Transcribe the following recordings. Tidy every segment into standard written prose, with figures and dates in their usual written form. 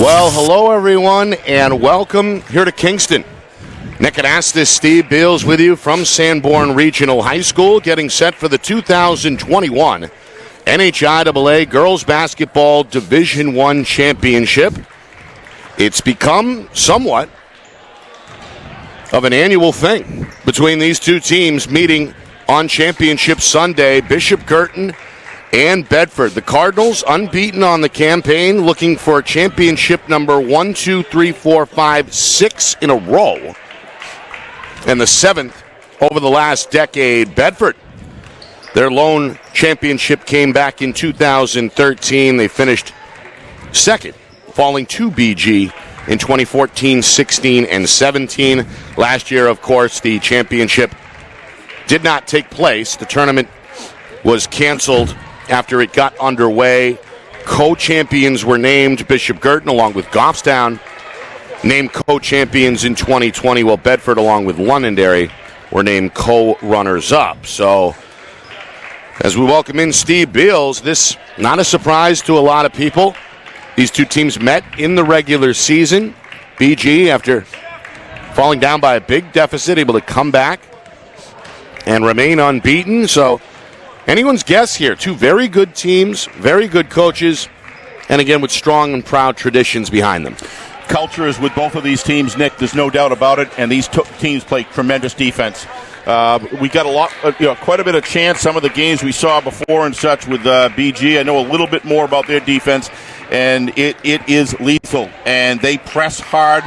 Well, hello everyone, and welcome here to Kingston. Nick Anastas, Steve Beals with you from Sanborn Regional High School, getting set for the 2021 NHIAA Girls Basketball Division I Championship. It's become somewhat of an annual thing between these two teams meeting on Championship Sunday, Bishop Guertin and Bedford. The Cardinals unbeaten on the campaign, looking for championship number 1, 2, 3, 4, 5, 6 in a row. And the 7th over the last decade. Bedford, their lone championship came back in 2013. They finished second, falling to BG in 2014, 16, and 17. Last year, of course, the championship did not take place. The tournament was canceled after it got underway. Co-champions were named. Bishop Guertin, along with Goffstown, named co-champions in 2020, while Bedford, along with Londonderry, were named co-runners-up. So, as we welcome in Steve Beals, this not a surprise to a lot of people. These two teams met in the regular season. BG, after falling down by a big deficit, able to come back and remain unbeaten. So, anyone's guess here. Two very good teams, very good coaches, and again with strong and proud traditions behind them. Culture is with both of these teams, Nick. There's no doubt about it, and these teams play tremendous defense. We got quite a bit of chance. Some of the games we saw before and such with BG. I know a little bit more about their defense, and it is lethal. And they press hard.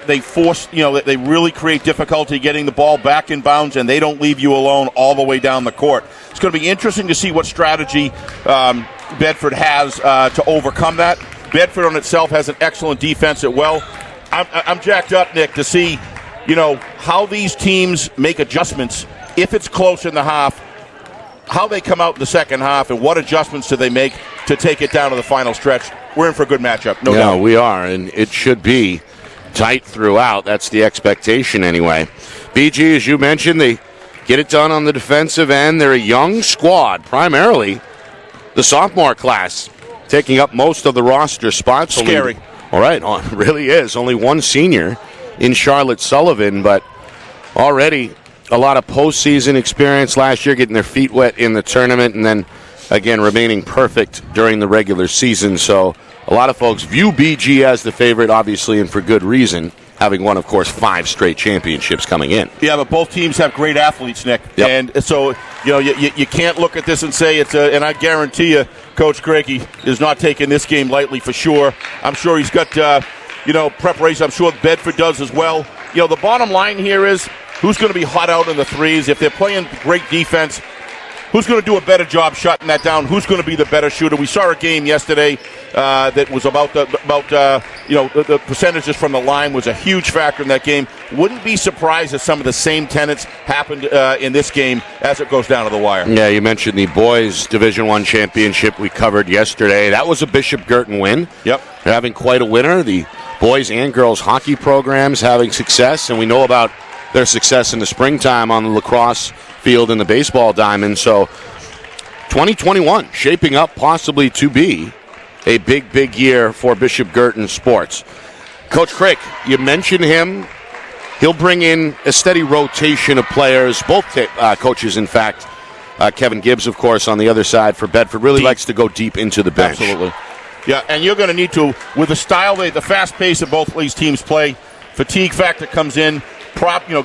They force, they really create difficulty getting the ball back in bounds, and they don't leave you alone all the way down the court. It's going to be interesting to see what strategy Bedford has to overcome that. Bedford on itself has an excellent defense as well. I'm jacked up, Nick, to see, how these teams make adjustments if it's close in the half, how they come out in the second half, and what adjustments do they make to take it down to the final stretch. We're in for a good matchup, no doubt. Yeah, we are, and it should be tight throughout. That's the expectation anyway. BG, as you mentioned, they get it done on the defensive end. They're a young squad, primarily the sophomore class, taking up most of the roster spots. Scary. All right, it really is. Only one senior in Charlotte Sullivan, but already a lot of postseason experience last year, getting their feet wet in the tournament, and then, again, remaining perfect during the regular season. So a lot of folks view BG as the favorite, obviously, and for good reason, having won, of course, 5 straight championships coming in. Yeah, but both teams have great athletes, Nick. Yep. And so, you can't look at this and say it's and I guarantee you, Coach Craigie is not taking this game lightly for sure. I'm sure he's got, preparation. I'm sure Bedford does as well. The bottom line here is who's going to be hot out in the threes. If they're playing great defense, who's going to do a better job shutting that down? Who's going to be the better shooter? We saw a game yesterday that was about the percentages from the line was a huge factor in that game. Wouldn't be surprised if some of the same tenets happened in this game as it goes down to the wire. Yeah, you mentioned the boys Division I championship we covered yesterday. That was a Bishop Guertin win. Yep, they're having quite a winner. The boys and girls hockey programs having success, and we know about their success in the springtime on the lacrosse field and the baseball diamond. So 2021 shaping up possibly to be a big year for Bishop Guertin sports. Coach Crick, you mentioned him. He'll bring in a steady rotation of players, both coaches, in fact. Kevin Gibbs, of course, on the other side for Bedford, really likes to go deep into the bench. Absolutely. Yeah, and you're going to need to, with the style, the fast pace that both these teams play, fatigue factor comes in.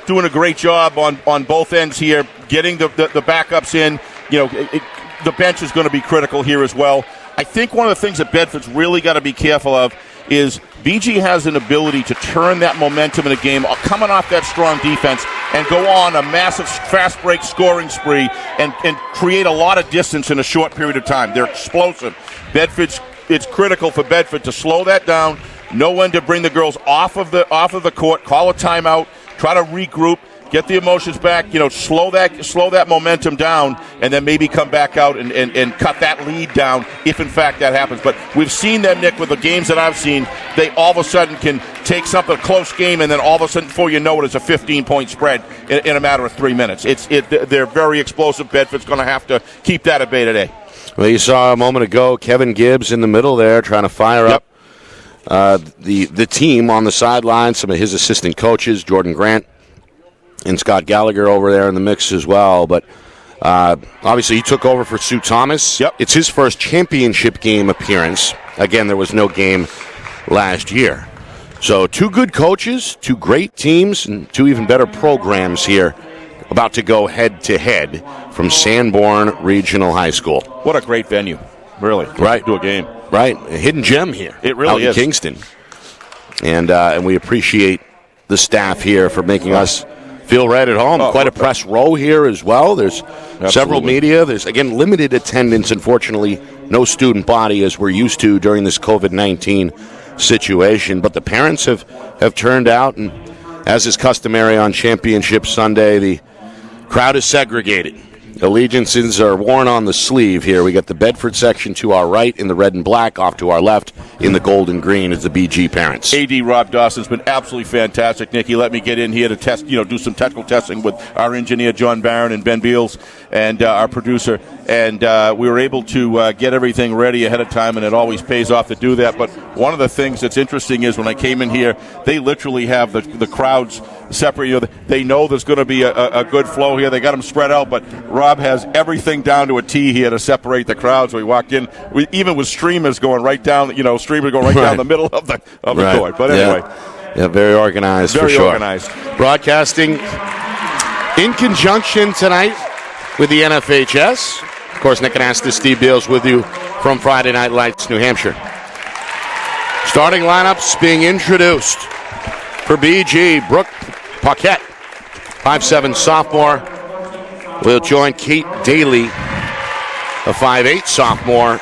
Doing a great job on both ends here, getting the backups in. The bench is going to be critical here as well. I think one of the things that Bedford's really got to be careful of is BG has an ability to turn that momentum in a game, coming off that strong defense, and go on a massive fast break scoring spree and create a lot of distance in a short period of time. They're explosive. It's critical for Bedford to slow that down, know when to bring the girls off of the court, call a timeout, try to regroup, get the emotions back, slow that momentum down, and then maybe come back out and cut that lead down if, in fact, that happens. But we've seen them, Nick, with the games that I've seen, they all of a sudden can take something, a close game, and then all of a sudden, before you know it, it's a 15-point spread in a matter of 3 minutes. They're very explosive. Bedford's going to have to keep that at bay today. Well, you saw a moment ago Kevin Gibbs in the middle there trying to fire up the team on the sideline, some of his assistant coaches, Jordan Grant and Scott Gallagher over there in the mix as well. But obviously he took over for Sue Thomas. Yep. It's his first championship game appearance. Again, there was no game last year. So 2 good coaches, 2 great teams, and 2 even better programs here about to go head-to-head from Sanborn Regional High School. What a great venue, really. Right. To a game. Right. A hidden gem here. It really is. In Kingston. And we appreciate the staff here for making us feel right at home. Quite a press row here as well. There's several media. There's, again, limited attendance, unfortunately. No student body as we're used to during this COVID-19 situation. But the parents have turned out, and as is customary on Championship Sunday, the crowd is segregated. Allegiances are worn on the sleeve here. We got the Bedford section to our right in the red and black. Off to our left in the gold and green is the BG parents. AD Rob Dawson's been absolutely fantastic. Nick, he let me get in here to test, do some technical testing with our engineer John Barron and Ben Beals and our producer. And we were able to get everything ready ahead of time, and it always pays off to do that. But one of the things that's interesting is when I came in here, they literally have the crowds separate. They know there's going to be a good flow here. They got them spread out, but Rob has everything down to a T here to separate the crowds. We walked in, even with streamers going right down, down the middle of the court. But anyway. Yeah, very organized for sure. Very organized. Broadcasting in conjunction tonight with the NFHS. Of course, Nick Anastas, Steve Beals with you from Friday Night Lights, New Hampshire. Starting lineups being introduced for BG. Brooke Paquette, 5'7" sophomore, will join Kate Daly, a 5'8" sophomore,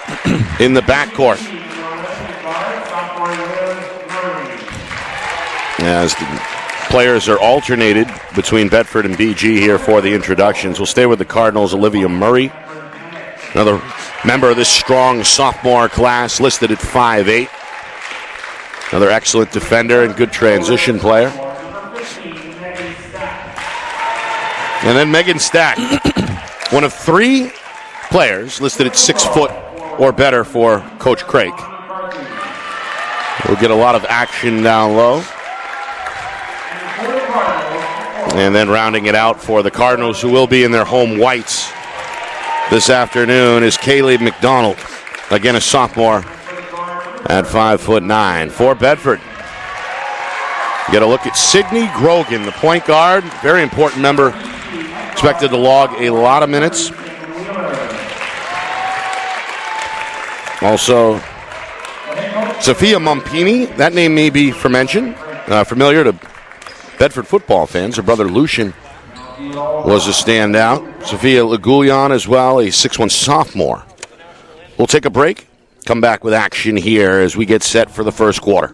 in the backcourt. As the players are alternated between Bedford and BG here for the introductions. We'll stay with the Cardinals. Olivia Murray, another member of this strong sophomore class, listed at 5'8". Another excellent defender and good transition player. And then Megan Stack, one of 3 players listed at 6 foot or better for Coach Craig. We'll get a lot of action down low. And then rounding it out for the Cardinals, who will be in their home whites this afternoon, is Kaylee McDonald. Again, a sophomore at 5'9". For Bedford, get a look at Sydney Grogan, the point guard. Very important member. Expected to log a lot of minutes. Also, Sophia Mompini. That name may be familiar to Bedford football fans. Her brother Lucian was a standout. Sophia Lagoulian as well, a 6'1" sophomore. We'll take a break, come back with action here as we get set for the first quarter.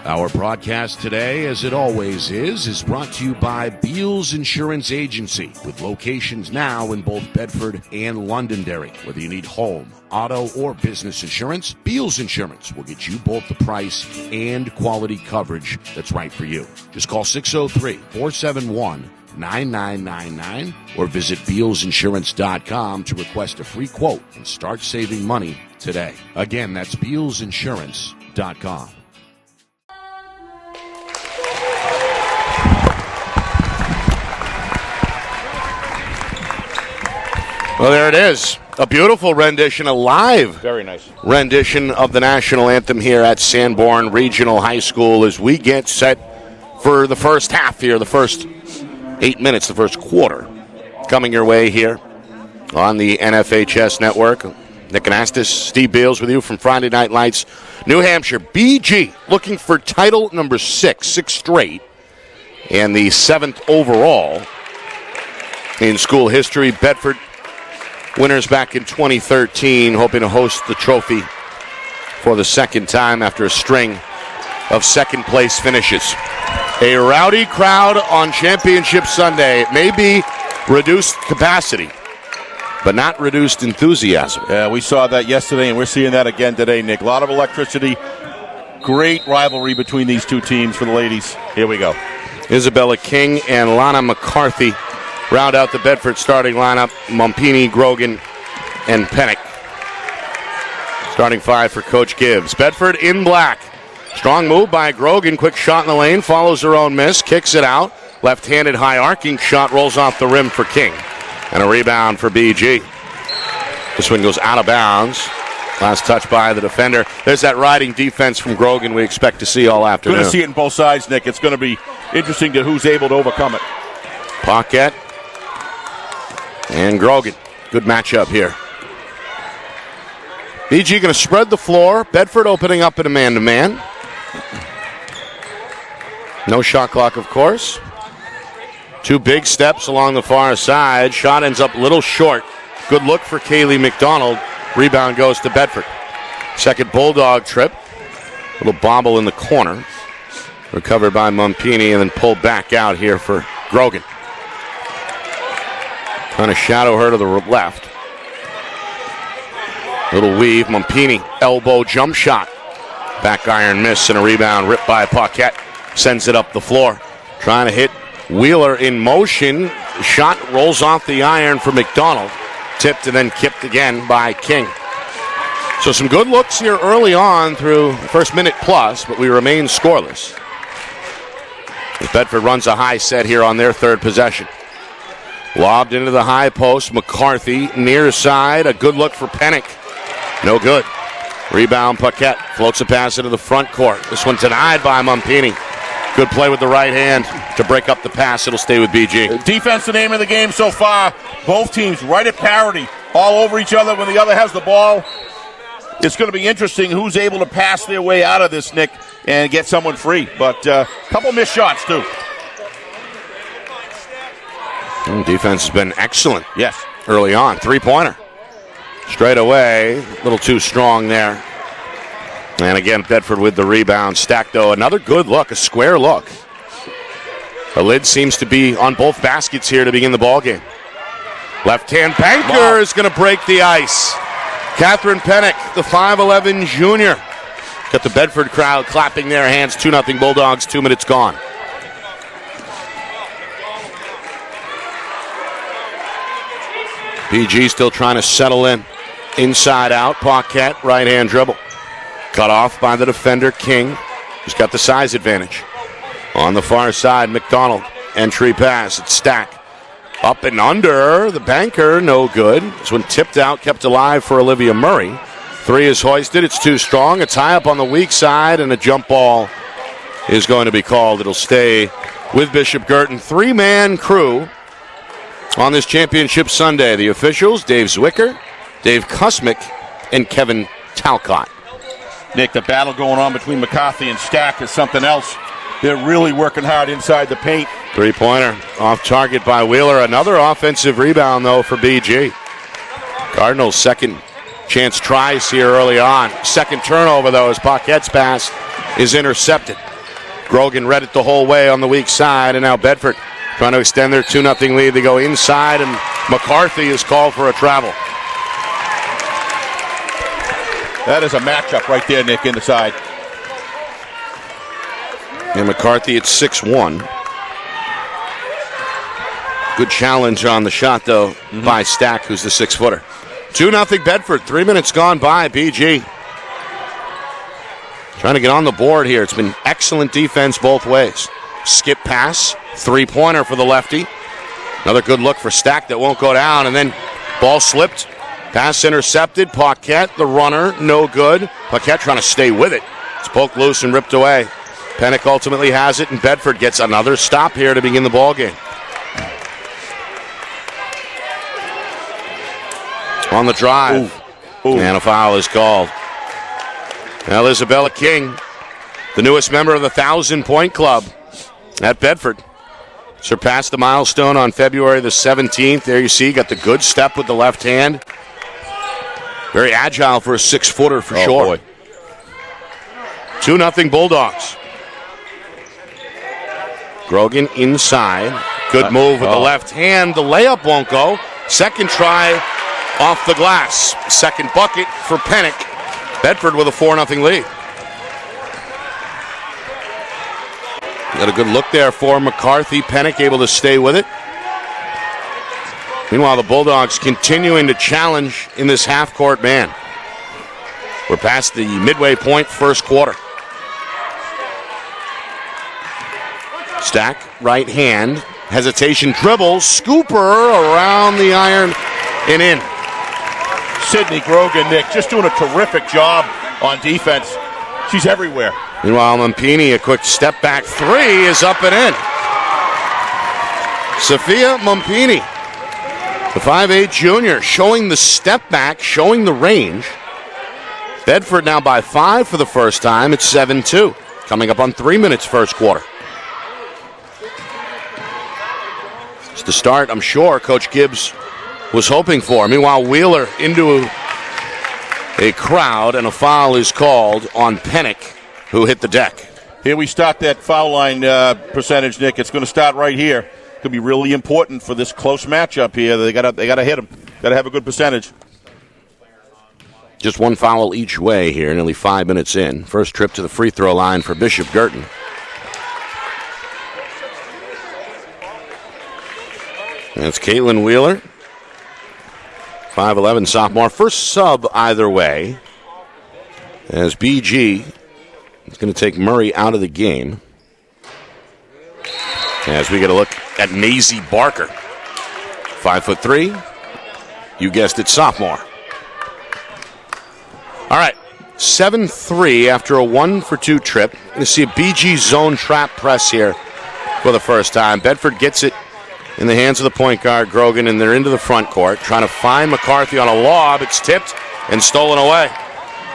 Our broadcast today, as it always is brought to you by Beals Insurance Agency, with locations now in both Bedford and Londonderry. Whether you need home, auto, or business insurance, Beals Insurance will get you both the price and quality coverage that's right for you. Just call 603-471-9999 or visit BealsInsurance.com to request a free quote and start saving money today. Again, that's BealsInsurance.com. Well, there it is. A beautiful rendition, a live Very nice rendition of the national anthem here at Sanborn Regional High School as we get set for the first half here, the first 8 minutes, the first quarter. Coming your way here on the NFHS network. Nick Anastas, Steve Beals with you from Friday Night Lights, New Hampshire. BG looking for title number 6 straight, and the 7th overall in school history. Bedford winners back in 2013, hoping to host the trophy for the second time after a string of second-place finishes. A rowdy crowd on Championship Sunday. It may be reduced capacity, but not reduced enthusiasm. Yeah, we saw that yesterday, and we're seeing that again today, Nick. A lot of electricity. Great rivalry between these two teams for the ladies. Here we go. Isabella King and Lana McCarthy round out the Bedford starting lineup. Mompini, Grogan, and Pennick. Starting 5 for Coach Gibbs. Bedford in black. Strong move by Grogan. Quick shot in the lane. Follows her own miss. Kicks it out. Left-handed high arcing shot rolls off the rim for King. And a rebound for BG. This one goes out of bounds. Last touch by the defender. There's that riding defense from Grogan we expect to see all afternoon. Going to see it in both sides, Nick. It's going to be interesting to who's able to overcome it. Paquette and Grogan. Good matchup here. BG going to spread the floor. Bedford opening up in a man-to-man. No shot clock, of course. Two big steps along the far side. Shot ends up a little short. Good look for Kaylee McDonald. Rebound goes to Bedford. Second Bulldog trip. Little bobble in the corner. Recovered by Mumpini and then pulled back out here for Grogan. Trying to shadow her to the left. Little weave. Mumpini. Elbow jump shot. Back iron miss and a rebound ripped by Paquette. Sends it up the floor. Trying to hit Wheeler in motion. Shot rolls off the iron for McDonald. Tipped and then kipped again by King. So some good looks here early on through the first minute plus, but we remain scoreless. As Bedford runs a high set here on their third possession. Lobbed into the high post. McCarthy near side. A good look for Pennick. No good. Rebound Paquette. Floats a pass into the front court. This one denied by Mumpini. Good play with the right hand to break up the pass. It'll stay with BG. Defense, the name of the game so far. Both teams right at parity. All over each other when the other has the ball. It's going to be interesting who's able to pass their way out of this, Nick, and get someone free. But a couple missed shots, too. Defense has been excellent. Yes. Early on. Three-pointer. Straight away. A little too strong there. And again, Bedford with the rebound. Stack, though, another good look, a square look. The lid seems to be on both baskets here to begin the ballgame. Left-hand banker is going to break the ice. Catherine Pennick, the 5'11 junior. Got the Bedford crowd clapping their hands. 2-0 Bulldogs, 2 minutes gone. BG still trying to settle in. Inside out, Paquette, right-hand dribble. Cut off by the defender, King, who's got the size advantage. On the far side, McDonald. Entry pass, it's Stack. Up and under, the banker, no good. This one tipped out, kept alive for Olivia Murray. Three is hoisted, it's too strong. A tie up on the weak side, and a jump ball is going to be called. It'll stay with Bishop Guertin. Three-man crew on this championship Sunday. The officials, Dave Zwicker, Dave Kusmick, and Kevin Talcott. Nick, the battle going on between McCarthy and Stack is something else. They're really working hard inside the paint. Three-pointer off target by Wheeler. Another offensive rebound, though, for BG. Cardinals' second chance tries here early on. Second turnover, though, as Paquette's pass is intercepted. Grogan read it the whole way on the weak side, and now Bedford trying to extend their 2-0 lead. They go inside, and McCarthy is called for a travel. That is a matchup right there, Nick, in the side. And McCarthy at 6'1". Good challenge on the shot, though, by Stack, who's the 6-footer. 2-0 Bedford. 3 minutes gone by. BG trying to get on the board here. It's been excellent defense both ways. Skip pass. Three-pointer for the lefty. Another good look for Stack that won't go down. And then ball slipped. Pass intercepted. Paquette, the runner, no good. Paquette trying to stay with it. It's poked loose and ripped away. Pennick ultimately has it, and Bedford gets another stop here to begin the ballgame. On the drive. Ooh. And a foul is called. Now, Isabella King, the newest member of the 1,000-point club at Bedford, surpassed the milestone on February the 17th. There you see, got the good step with the left hand. Very agile for a 6-footer for sure. Boy. 2-0 Bulldogs. Grogan inside. Good move with the left hand. The layup won't go. Second try off the glass. Second bucket for Pennick. Bedford with a 4-0 lead. Got a good look there for McCarthy. Pennick able to stay with it. Meanwhile, the Bulldogs continuing to challenge in this half-court man. We're past the midway point, first quarter. Stack, right hand, hesitation, dribbles, scooper around the iron and in. Sydney Grogan, Nick, just doing a terrific job on defense. She's everywhere. Meanwhile, Mumpini, a quick step back three is up and in. Sophia Mumpini, the 5'8 junior, showing the step back, showing the range. Bedford now by 5 for the first time. It's 7-2. Coming up on 3 minutes first quarter. It's the start, I'm sure, Coach Gibbs was hoping for. Meanwhile, Wheeler into a crowd, and a foul is called on Pennick, who hit the deck. Here we start that foul line percentage, Nick. It's going to start right here. Could be really important for this close matchup here. They got to hit them. Got to have a good percentage. Just one foul each way here, nearly 5 minutes in. First trip to the free throw line for Bishop Guertin. That's Caitlin Wheeler, 5'11 sophomore. First sub either way, as BG is going to take Murray out of the game. As we get a look at Maisie Barker, 5'3". You guessed it, sophomore. All right, 7-3 after a 1-for-2 trip. Going to see a BG zone trap press here for the first time. Bedford gets it in the hands of the point guard, Grogan, and they're into the front court, trying to find McCarthy on a lob. It's tipped and stolen away.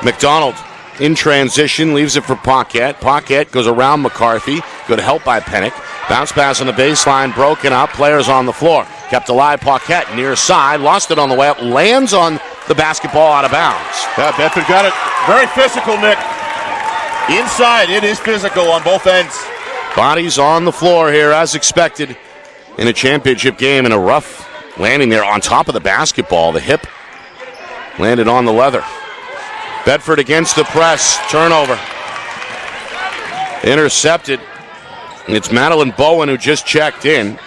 McDonald in transition, leaves it for Paquette. Paquette goes around McCarthy. Good help by Pennick. Bounce pass on the baseline, broken up. Players on the floor. Kept alive, Paquette near side. Lost it on the way up. Lands on the basketball out of bounds. Yeah, Bedford got it. Very physical, Nick. Inside, it is physical on both ends. Bodies on the floor here as expected in a championship game, in a rough landing there on top of the basketball. The hip landed on the leather. Bedford against the press. Turnover. Intercepted. It's Madeline Bowen who just checked in.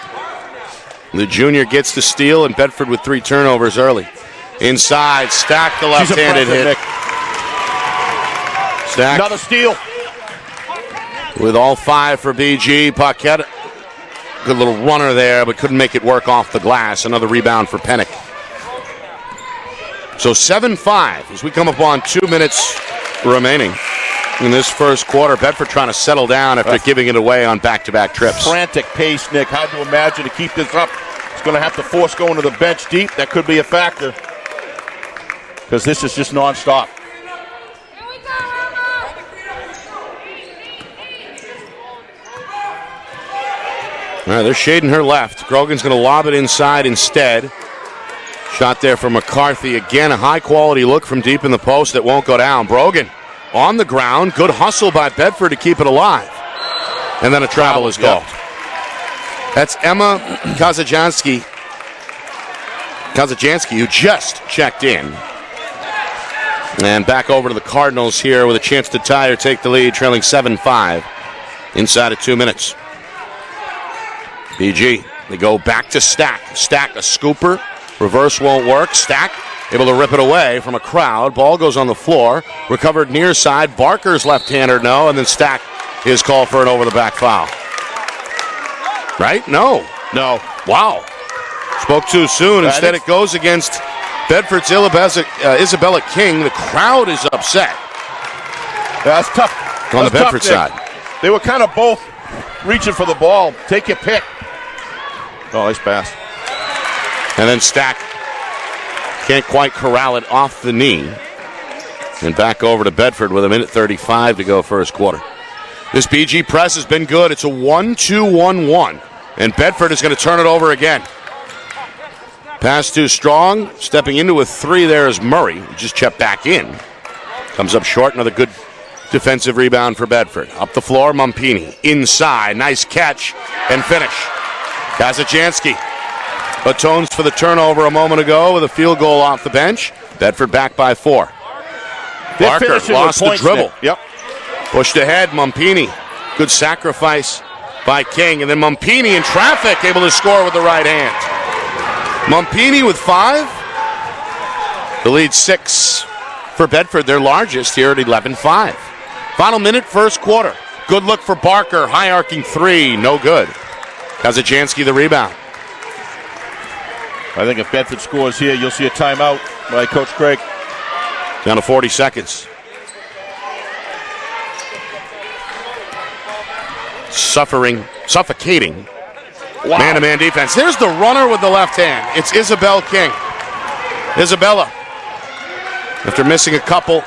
The junior gets the steal, and Bedford with 3 turnovers early. Inside, Stack the left-handed hit. Nick. Stack. Another steal. With all 5 for BG. Paquette, good little runner there, but couldn't make it work off the glass. Another rebound for Pennick. So 7-5 as we come up on 2 minutes remaining in this first quarter. Bedford trying to settle down after giving it away on back-to-back trips. Frantic pace, Nick. Hard to imagine to keep this up. It's going to have to force going to the bench deep. That could be a factor, because this is just nonstop. All right, they're shading her left. Grogan's going to lob it inside instead. Shot there for McCarthy. Again, a high-quality look from deep in the post that won't go down. Brogan on the ground. Good hustle by Bedford to keep it alive. And then a travel is called. That's Emma Kazajanski, who just checked in. And back over to the Cardinals here with a chance to tie or take the lead, trailing 7-5 inside of 2 minutes. BG, they go back to Stack. Stack, a scooper. Reverse won't work. Stack able to rip it away from a crowd. Ball goes on the floor. Recovered near side. Barker's left-hander, no. And then Stack is called for an over-the-back foul. Right? No. Wow. Spoke too soon. Instead, it goes against Bedford's Isabella King. The crowd is upset. That's tough. On the Bedford side. They were kind of both reaching for the ball. Take your pick. Oh, nice pass. And then Stack can't quite corral it off the knee. And back over to Bedford with 1:35 to go first quarter. This BG press has been good. It's a 1-2-1-1. And Bedford is going to turn it over again. Pass too strong. Stepping into a 3 there is Murray. Just checked back in. Comes up short. Another good defensive rebound for Bedford. Up the floor, Mumpini. Inside. Nice catch and finish. Kazajanski atones for the turnover a moment ago with a field goal off the bench. Bedford back by 4. Barker lost the dribble. Yep. Pushed ahead, Mumpini. Good sacrifice by King. And then Mumpini in traffic, able to score with the right hand. Mumpini with 5. The lead 6 for Bedford, their largest here at 11-5. Final minute, first quarter. Good look for Barker. High arcing three. No good. Kazajanski the rebound. I think if Bedford scores here, you'll see a timeout by Coach Craig. Down to 40 seconds. Suffocating. Wow. Man-to-man defense. There's the runner with the left hand. It's Isabel King. Isabella, after missing a couple,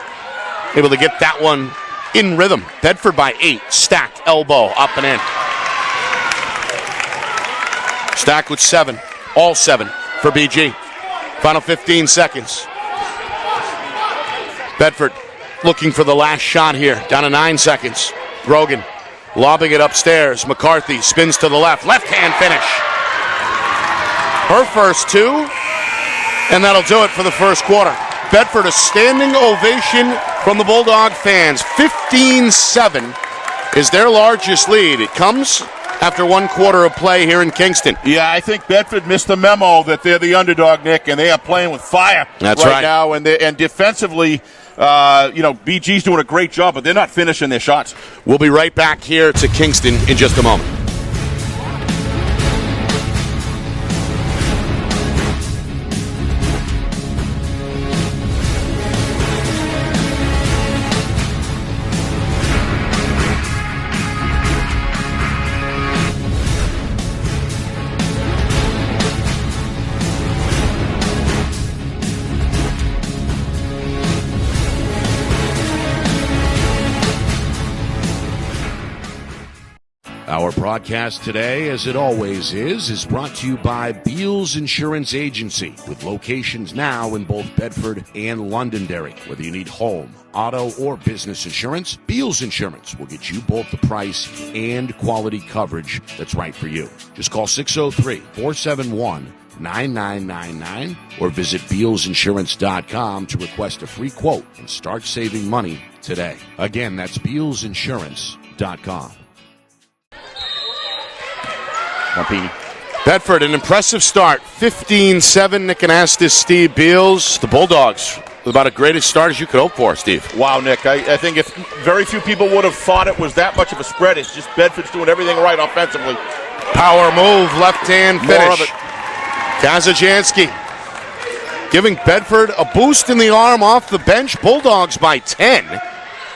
able to get that one in rhythm. Bedford by 8. Stack, elbow, up and in. Stack with 7. All 7 for BG. Final 15 seconds. Bedford looking for the last shot here. Down to 9 seconds. Grogan lobbing it upstairs. McCarthy spins to the left. Left hand finish. Her first 2. And that'll do it for the first quarter. Bedford, a standing ovation from the Bulldog fans. 15-7 is their largest lead. It comes after 1 quarter of play here in Kingston. Yeah, I think Bedford missed the memo that they're the underdog, Nick, and they are playing with fire right now. And defensively, BG's doing a great job, but they're not finishing their shots. We'll be right back here to Kingston in just a moment. Our broadcast today, as it always is brought to you by Beals Insurance Agency, with locations now in both Bedford and Londonderry. Whether you need home, auto, or business insurance, Beals Insurance will get you both the price and quality coverage that's right for you. Just call 603-471-9999 or visit BealsInsurance.com to request a free quote and start saving money today. Again, that's BealsInsurance.com. Marpini. Bedford, an impressive start. 15-7. Nick Anastas, Steve Beals. The Bulldogs, about as great a start as you could hope for, Steve. Wow, Nick. I think if very few people would have thought it was that much of a spread, it's just Bedford's doing everything right offensively. Power move, left-hand finish. More of it. Kazajanski giving Bedford a boost in the arm off the bench. Bulldogs by 10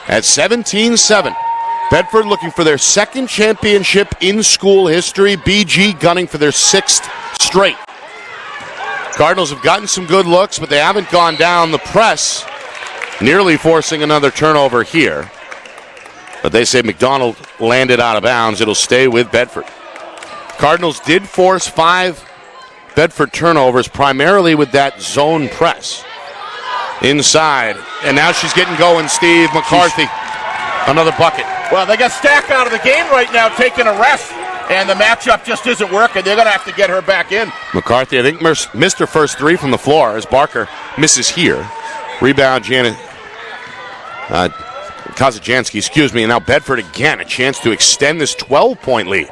at 17-7. Bedford looking for their second championship in school history. BG gunning for their 6th straight. Cardinals have gotten some good looks, but they haven't gone down. The press nearly forcing another turnover here. But they say McDonald landed out of bounds. It'll stay with Bedford. Cardinals did force 5 Bedford turnovers, primarily with that zone press. Inside. And now she's getting going, Steve. McCarthy. Another bucket. Well, they got Stack out of the game right now, taking a rest, and the matchup just isn't working. They're going to have to get her back in. McCarthy, I think, missed her first 3 from the floor as Barker misses here. Rebound, Kazajanski, and now Bedford again, a chance to extend this 12-point lead.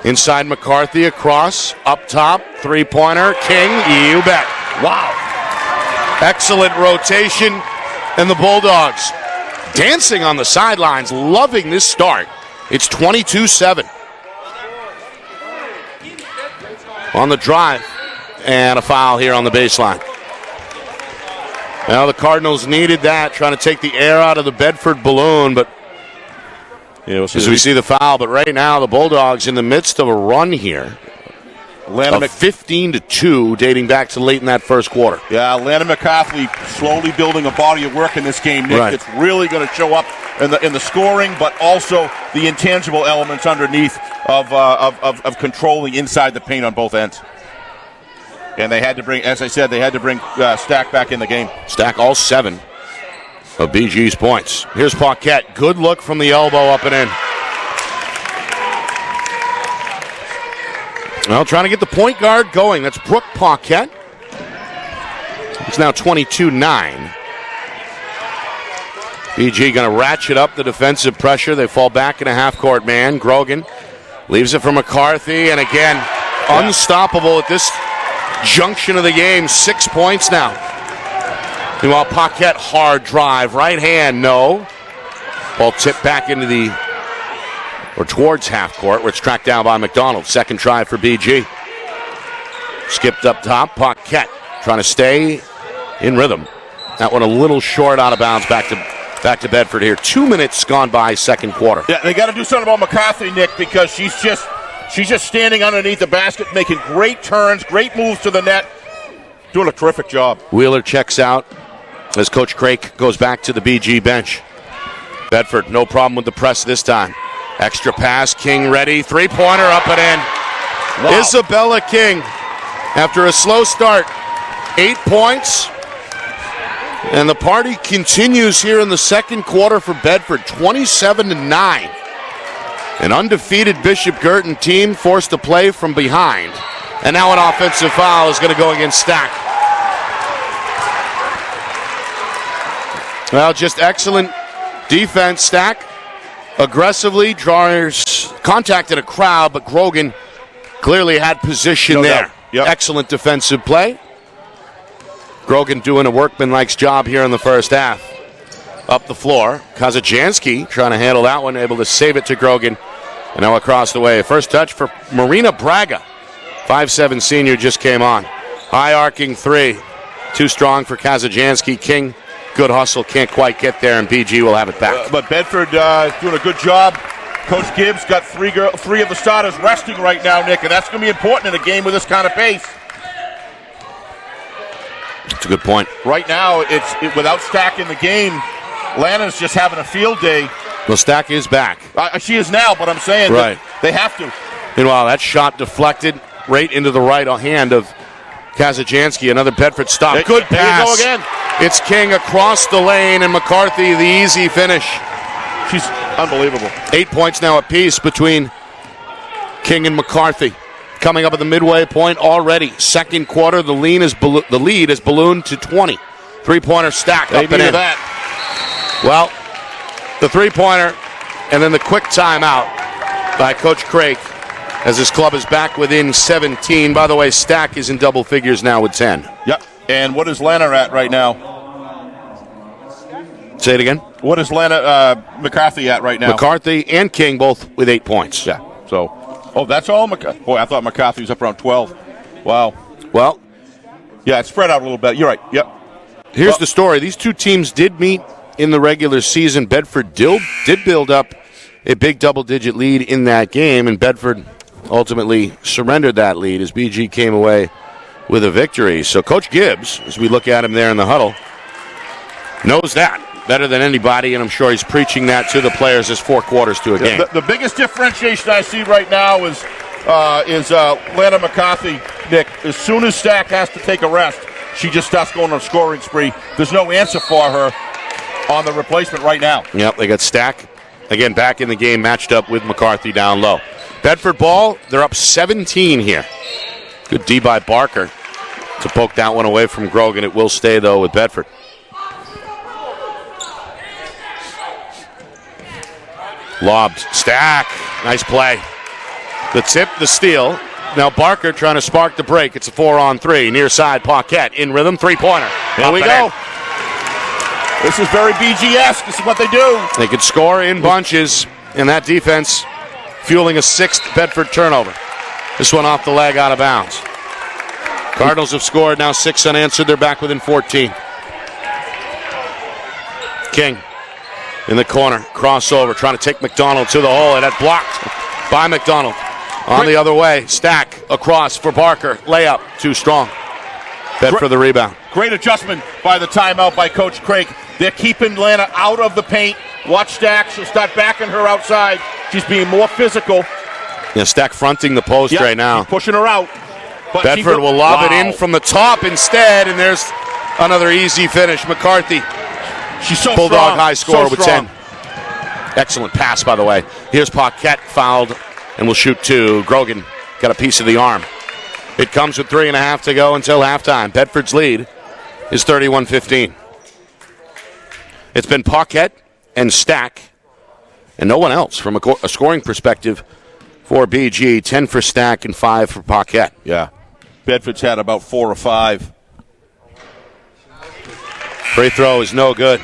Inside McCarthy, across, up top, 3-pointer, King, you bet. Wow. Excellent rotation, and the Bulldogs dancing on the sidelines, loving this start. It's 22-7. On the drive, and a foul here on the baseline. Now the Cardinals needed that, trying to take the air out of the Bedford balloon, but as we see the foul. But right now, the Bulldogs in the midst of a run here. Of 15-2, dating back to late in that first quarter. Yeah, Lana McCaffrey slowly building a body of work in this game, Nick. Right. It's really going to show up in the scoring, but also the intangible elements underneath of controlling inside the paint on both ends. And they had to bring, as I said, Stack back in the game. Stack all 7 of BG's points. Here's Paquette. Good look from the elbow, up and in. Well, trying to get the point guard going. That's Brooke Paquette. It's now 22-9. BG going to ratchet up the defensive pressure. They fall back in a half-court man. Grogan leaves it for McCarthy, and again, unstoppable at this junction of the game. 6 points now. Meanwhile, Paquette, hard drive. Right hand, no. Ball tipped back into the or towards half court, where it's tracked down by McDonald. Second try for BG. Skipped up top. Paquette trying to stay in rhythm. That one a little short, out of bounds. Back to Bedford here. 2 minutes gone by, second quarter. Yeah, they got to do something about McCarthy, Nick, because she's just standing underneath the basket, making great turns, great moves to the net, doing a terrific job. Wheeler checks out as Coach Craik goes back to the BG bench. Bedford, no problem with the press this time. Extra pass, King ready. Three-pointer up and in. Wow. Isabella King, after a slow start, 8 points. And the party continues here in the second quarter for Bedford, 27-9. An undefeated Bishop Guertin team forced to play from behind. And now an offensive foul is going to go against Stack. Well, just excellent defense. Stack aggressively draws, contacted a crowd, but Grogan clearly had position there. Yep. Excellent defensive play. Grogan doing a workmanlike job here in the first half. Up the floor, Kazajanski trying to handle that one, able to save it to Grogan. And now across the way. First touch for Marina Braga. 5'7" senior just came on. High arcing three. Too strong for Kazajanski. King, good hustle, can't quite get there, and BG will have it back. But Bedford doing a good job. Coach Gibbs got three of the starters resting right now, Nick, and that's going to be important in a game with this kind of pace. That's a good point. Right now, without Stack in the game, Lana's just having a field day. Well, Stack is back. She is now, but I'm saying right. They have to. Meanwhile, that shot deflected right into the right hand of Kazajanski. Another Bedford stop. Good pass. There you go again. It's King across the lane, and McCarthy, the easy finish. She's unbelievable. 8 points now apiece between King and McCarthy. Coming up at the midway point already. Second quarter, the lead is ballooned to 20. Three-pointer Stack up and in. That. Well, the three-pointer and then the quick timeout by Coach Craik as his club is back within 17. By the way, Stack is in double figures now with 10. Yep. And what is Lana at right now? Say it again. What is Lana McCarthy at right now? McCarthy and King both with 8 points. Yeah. So, that's all McCarthy. Boy, I thought McCarthy was up around 12. Wow. Well, yeah, it's spread out a little bit. You're right. Yep. Here's the story. These two teams did meet in the regular season. Bedford did build up a big double-digit lead in that game, and Bedford ultimately surrendered that lead as BG came away with a victory. So Coach Gibbs, as we look at him there in the huddle, knows that better than anybody, and I'm sure he's preaching that to the players as 4 quarters to a game. The biggest differentiation I see right now is Lana McCarthy, Nick. As soon as Stack has to take a rest, she just starts going on a scoring spree. There's no answer for her on the replacement right now. Yep, they got Stack, again, back in the game, matched up with McCarthy down low. Bedford ball, they're up 17 here. Good D by Barker to poke that one away from Grogan. It will stay, though, with Bedford. Lobbed. Stack. Nice play. The tip, the steal. Now Barker trying to spark the break. It's a 4-on-3. Near side, Paquette in rhythm. Three-pointer. Here we go. This is very BG-esque. This is what they do. They could score in bunches, and that defense fueling a 6th Bedford turnover. This one off the leg, out of bounds. Cardinals have scored now 6 unanswered. They're back within 14. King in the corner, crossover, trying to take McDonald to the hole, and that blocked by McDonald. On the other way, Stack across for Barker. Layup, too strong. Bedford the rebound. Great adjustment by the timeout by Coach Craik. They're keeping Lana out of the paint. Watch Stack. She'll start backing her outside. She's being more physical. Yeah, Stack fronting the post right now. He's pushing her out. Bedford will lob it in from the top instead, and there's another easy finish. McCarthy. She's so Bulldog strong. high score with strong. 10. Excellent pass, by the way. Here's Paquette fouled and will shoot 2. Grogan got a piece of the arm. It comes with 3.5 to go until halftime. Bedford's lead is 31-15. It's been Paquette and Stack and no one else from a scoring perspective for BG. 10 for Stack and 5 for Paquette. Yeah. Bedford's had about 4 or 5. Free throw is no good.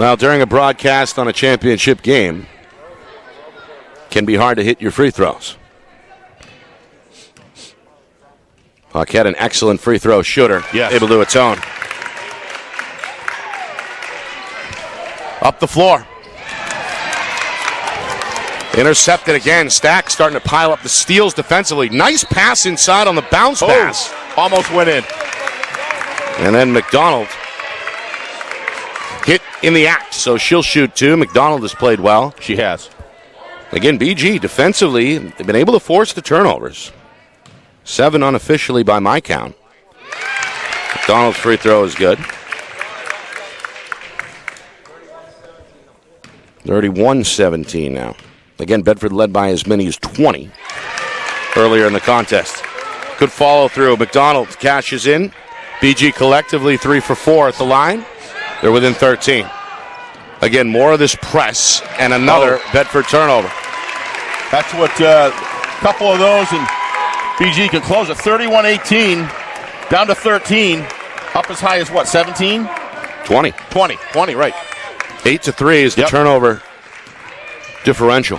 Well, during a broadcast on a championship game, it can be hard to hit your free throws. Paquette, an excellent free throw shooter, yes. Able to atone. Up the floor. Intercepted again. Stack starting to pile up the steals defensively. Nice pass inside on the bounce pass. Almost went in. And then McDonald hit in the act, so she'll shoot too. McDonald has played well. She has. Again, BG defensively, they've been able to force the turnovers. 7 unofficially by my count. McDonald's free throw is good. 31-17 now. Again, Bedford led by as many as 20 earlier in the contest. Good follow through. McDonald cashes in. BG collectively 3 for 4 at the line. They're within 13. Again, more of this press and another Bedford turnover. That's what a couple of those, and BG can close it. 31-18, down to 13, up as high as what, 17? 20, right. 8-3 is the turnover differential.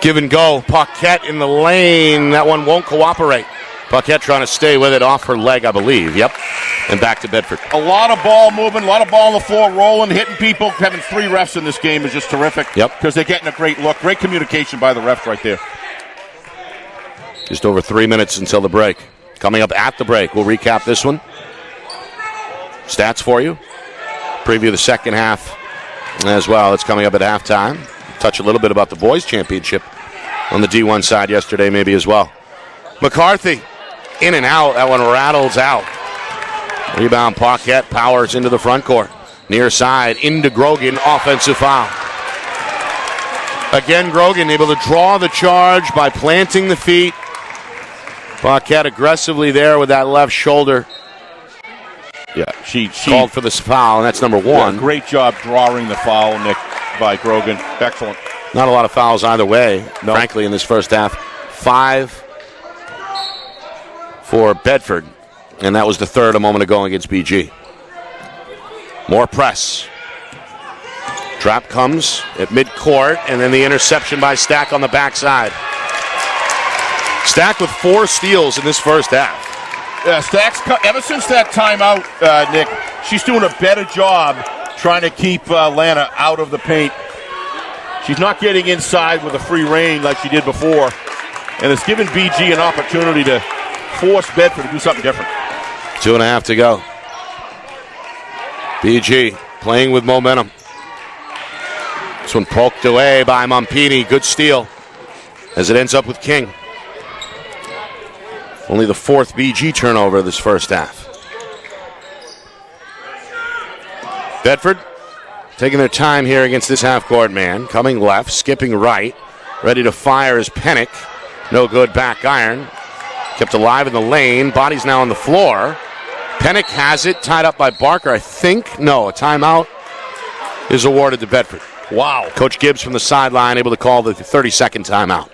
Give and go. Paquette in the lane. That one won't cooperate. Paquette trying to stay with it off her leg, I believe. Yep. And back to Bedford. A lot of ball movement, a lot of ball on the floor, rolling, hitting people. Having 3 refs in this game is just terrific. Yep. Because they're getting a great look. Great communication by the refs right there. Just over 3 minutes until the break. Coming up at the break, we'll recap this one. Stats for you. Preview the second half as well. It's coming up at halftime. Touch a little bit about the boys' championship on the D1 side yesterday maybe as well. McCarthy in and out. That one rattles out. Rebound, Paquette powers into the front court. Near side, into Grogan, offensive foul. Again, Grogan able to draw the charge by planting the feet. Paquette aggressively there with that left shoulder. Yeah, she called for this foul, and that's number 1. Yeah, great job drawing the foul, Nick, by Grogan. Excellent. Not a lot of fouls either way, frankly, in this first half. 5 for Bedford, and that was the third a moment ago against BG. More press. Trap comes at midcourt, and then the interception by Stack on the backside. Stack with 4 steals in this first half. Yeah, Stack's ever since that timeout, Nick, she's doing a better job trying to keep Lana out of the paint. She's not getting inside with a free rein like she did before, and it's given BG an opportunity to force Bedford to do something different. 2.5 to go. BG playing with momentum. This one poked away by Mompini. Good steal as it ends up with King. Only the 4th BG turnover this first half. Bedford taking their time here against this half-court man. Coming left, skipping right. Ready to fire is Pennick. No good back iron. Kept alive in the lane. Body's now on the floor. Pennick has it. Tied up by Barker, I think. No, a timeout is awarded to Bedford. Wow. Coach Gibbs from the sideline able to call the 30-second timeout.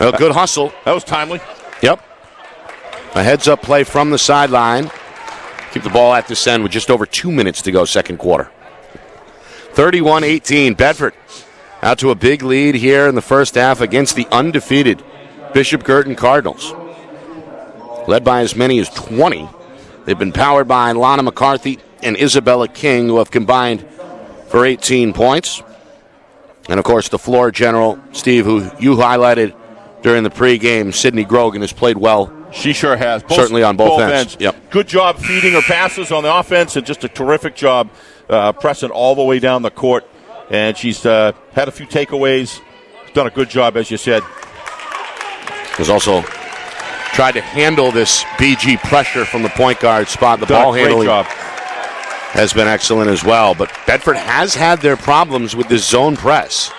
Well, good hustle. That was timely. Yep. A heads-up play from the sideline. Keep the ball at this end with just over 2 minutes to go, second quarter. 31-18. Bedford out to a big lead here in the first half against the undefeated Bishop Guertin Cardinals. Led by as many as 20. They've been powered by Lana McCarthy and Isabella King, who have combined for 18 points. And, of course, the floor general, Steve, who you highlighted during the pregame, Sydney Grogan, has played well. She sure has. Certainly on both ends. Yep. Good job feeding her passes on the offense, and just a terrific job pressing all the way down the court. And she's had a few takeaways. Done a good job, as you said. Has also tried to handle this BG pressure from the point guard spot. The ball handling has been excellent as well. But Bedford has had their problems with this zone press.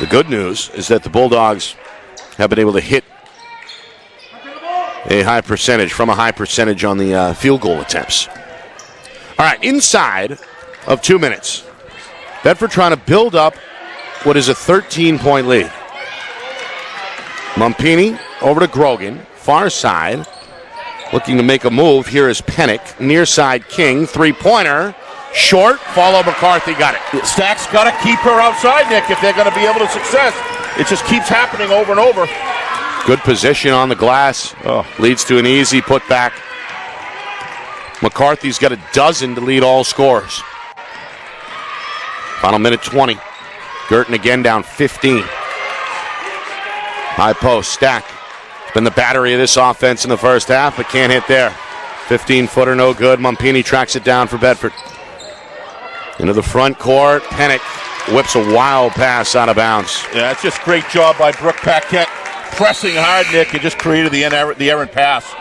The good news is that the Bulldogs have been able to hit a high percentage on the field goal attempts. All right, inside of 2 minutes, Bedford trying to build up what is a 13-point lead. Mompini over to Grogan, far side. looking to make a move. Here is Pennick, near side King, three-pointer, short, follow McCarthy, got it. Stack's got to keep her outside, Nick, if they're going to be able to success. It just keeps happening over and over. Good position on the glass. Leads to an easy putback. McCarthy's got a dozen to lead all scorers. Final minute 20. Guertin again down 15. High post, Stack. It's been the battery of this offense in the first half, but can't hit there. 15-footer, no good. Mumpini tracks it down for Bedford. Into the front court. Pennick whips a wild pass out of bounds. Yeah, it's just great job by Brooke Paquette. Pressing hard, Nick, and just created the errant pass.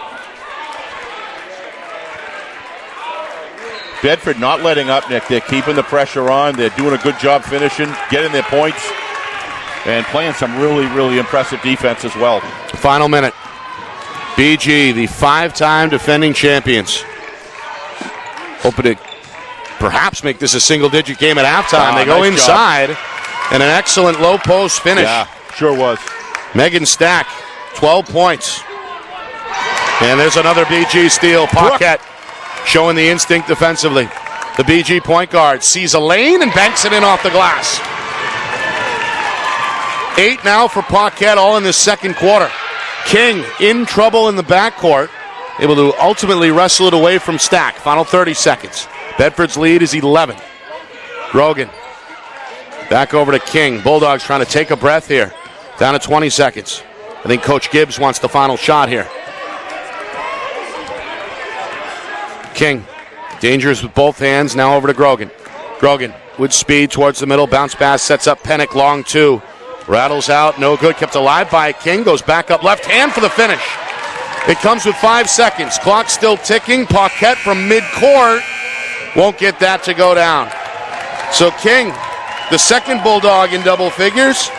Bedford not letting up, Nick. They're keeping the pressure on. They're doing a good job finishing, getting their points, and playing some really, really impressive defense as well. Final minute. BG, the 5-time defending champions. Hoping to perhaps make this a single-digit game at halftime. They go nice inside, and an excellent low-post finish. Yeah, sure was. Megan Stack, 12 points. And there's another BG steal. Paquette showing the instinct defensively. The BG point guard sees a lane and banks it in off the glass. 8 now for Paquette, all in the second quarter. King in trouble in the backcourt, able to ultimately wrestle it away from Stack. Final 30 seconds. Bedford's lead is 11. Grogan back over to King. Bulldogs trying to take a breath here. Down to 20 seconds. I think Coach Gibbs wants the final shot here. King, dangerous with both hands, now over to Grogan. Grogan with speed towards the middle, bounce pass, sets up Pennick, long two. Rattles out, no good, kept alive by King, goes back up left hand for the finish. It comes with 5 seconds, clock still ticking. Paquette from midcourt won't get that to go down. So King, the second Bulldog in double figures,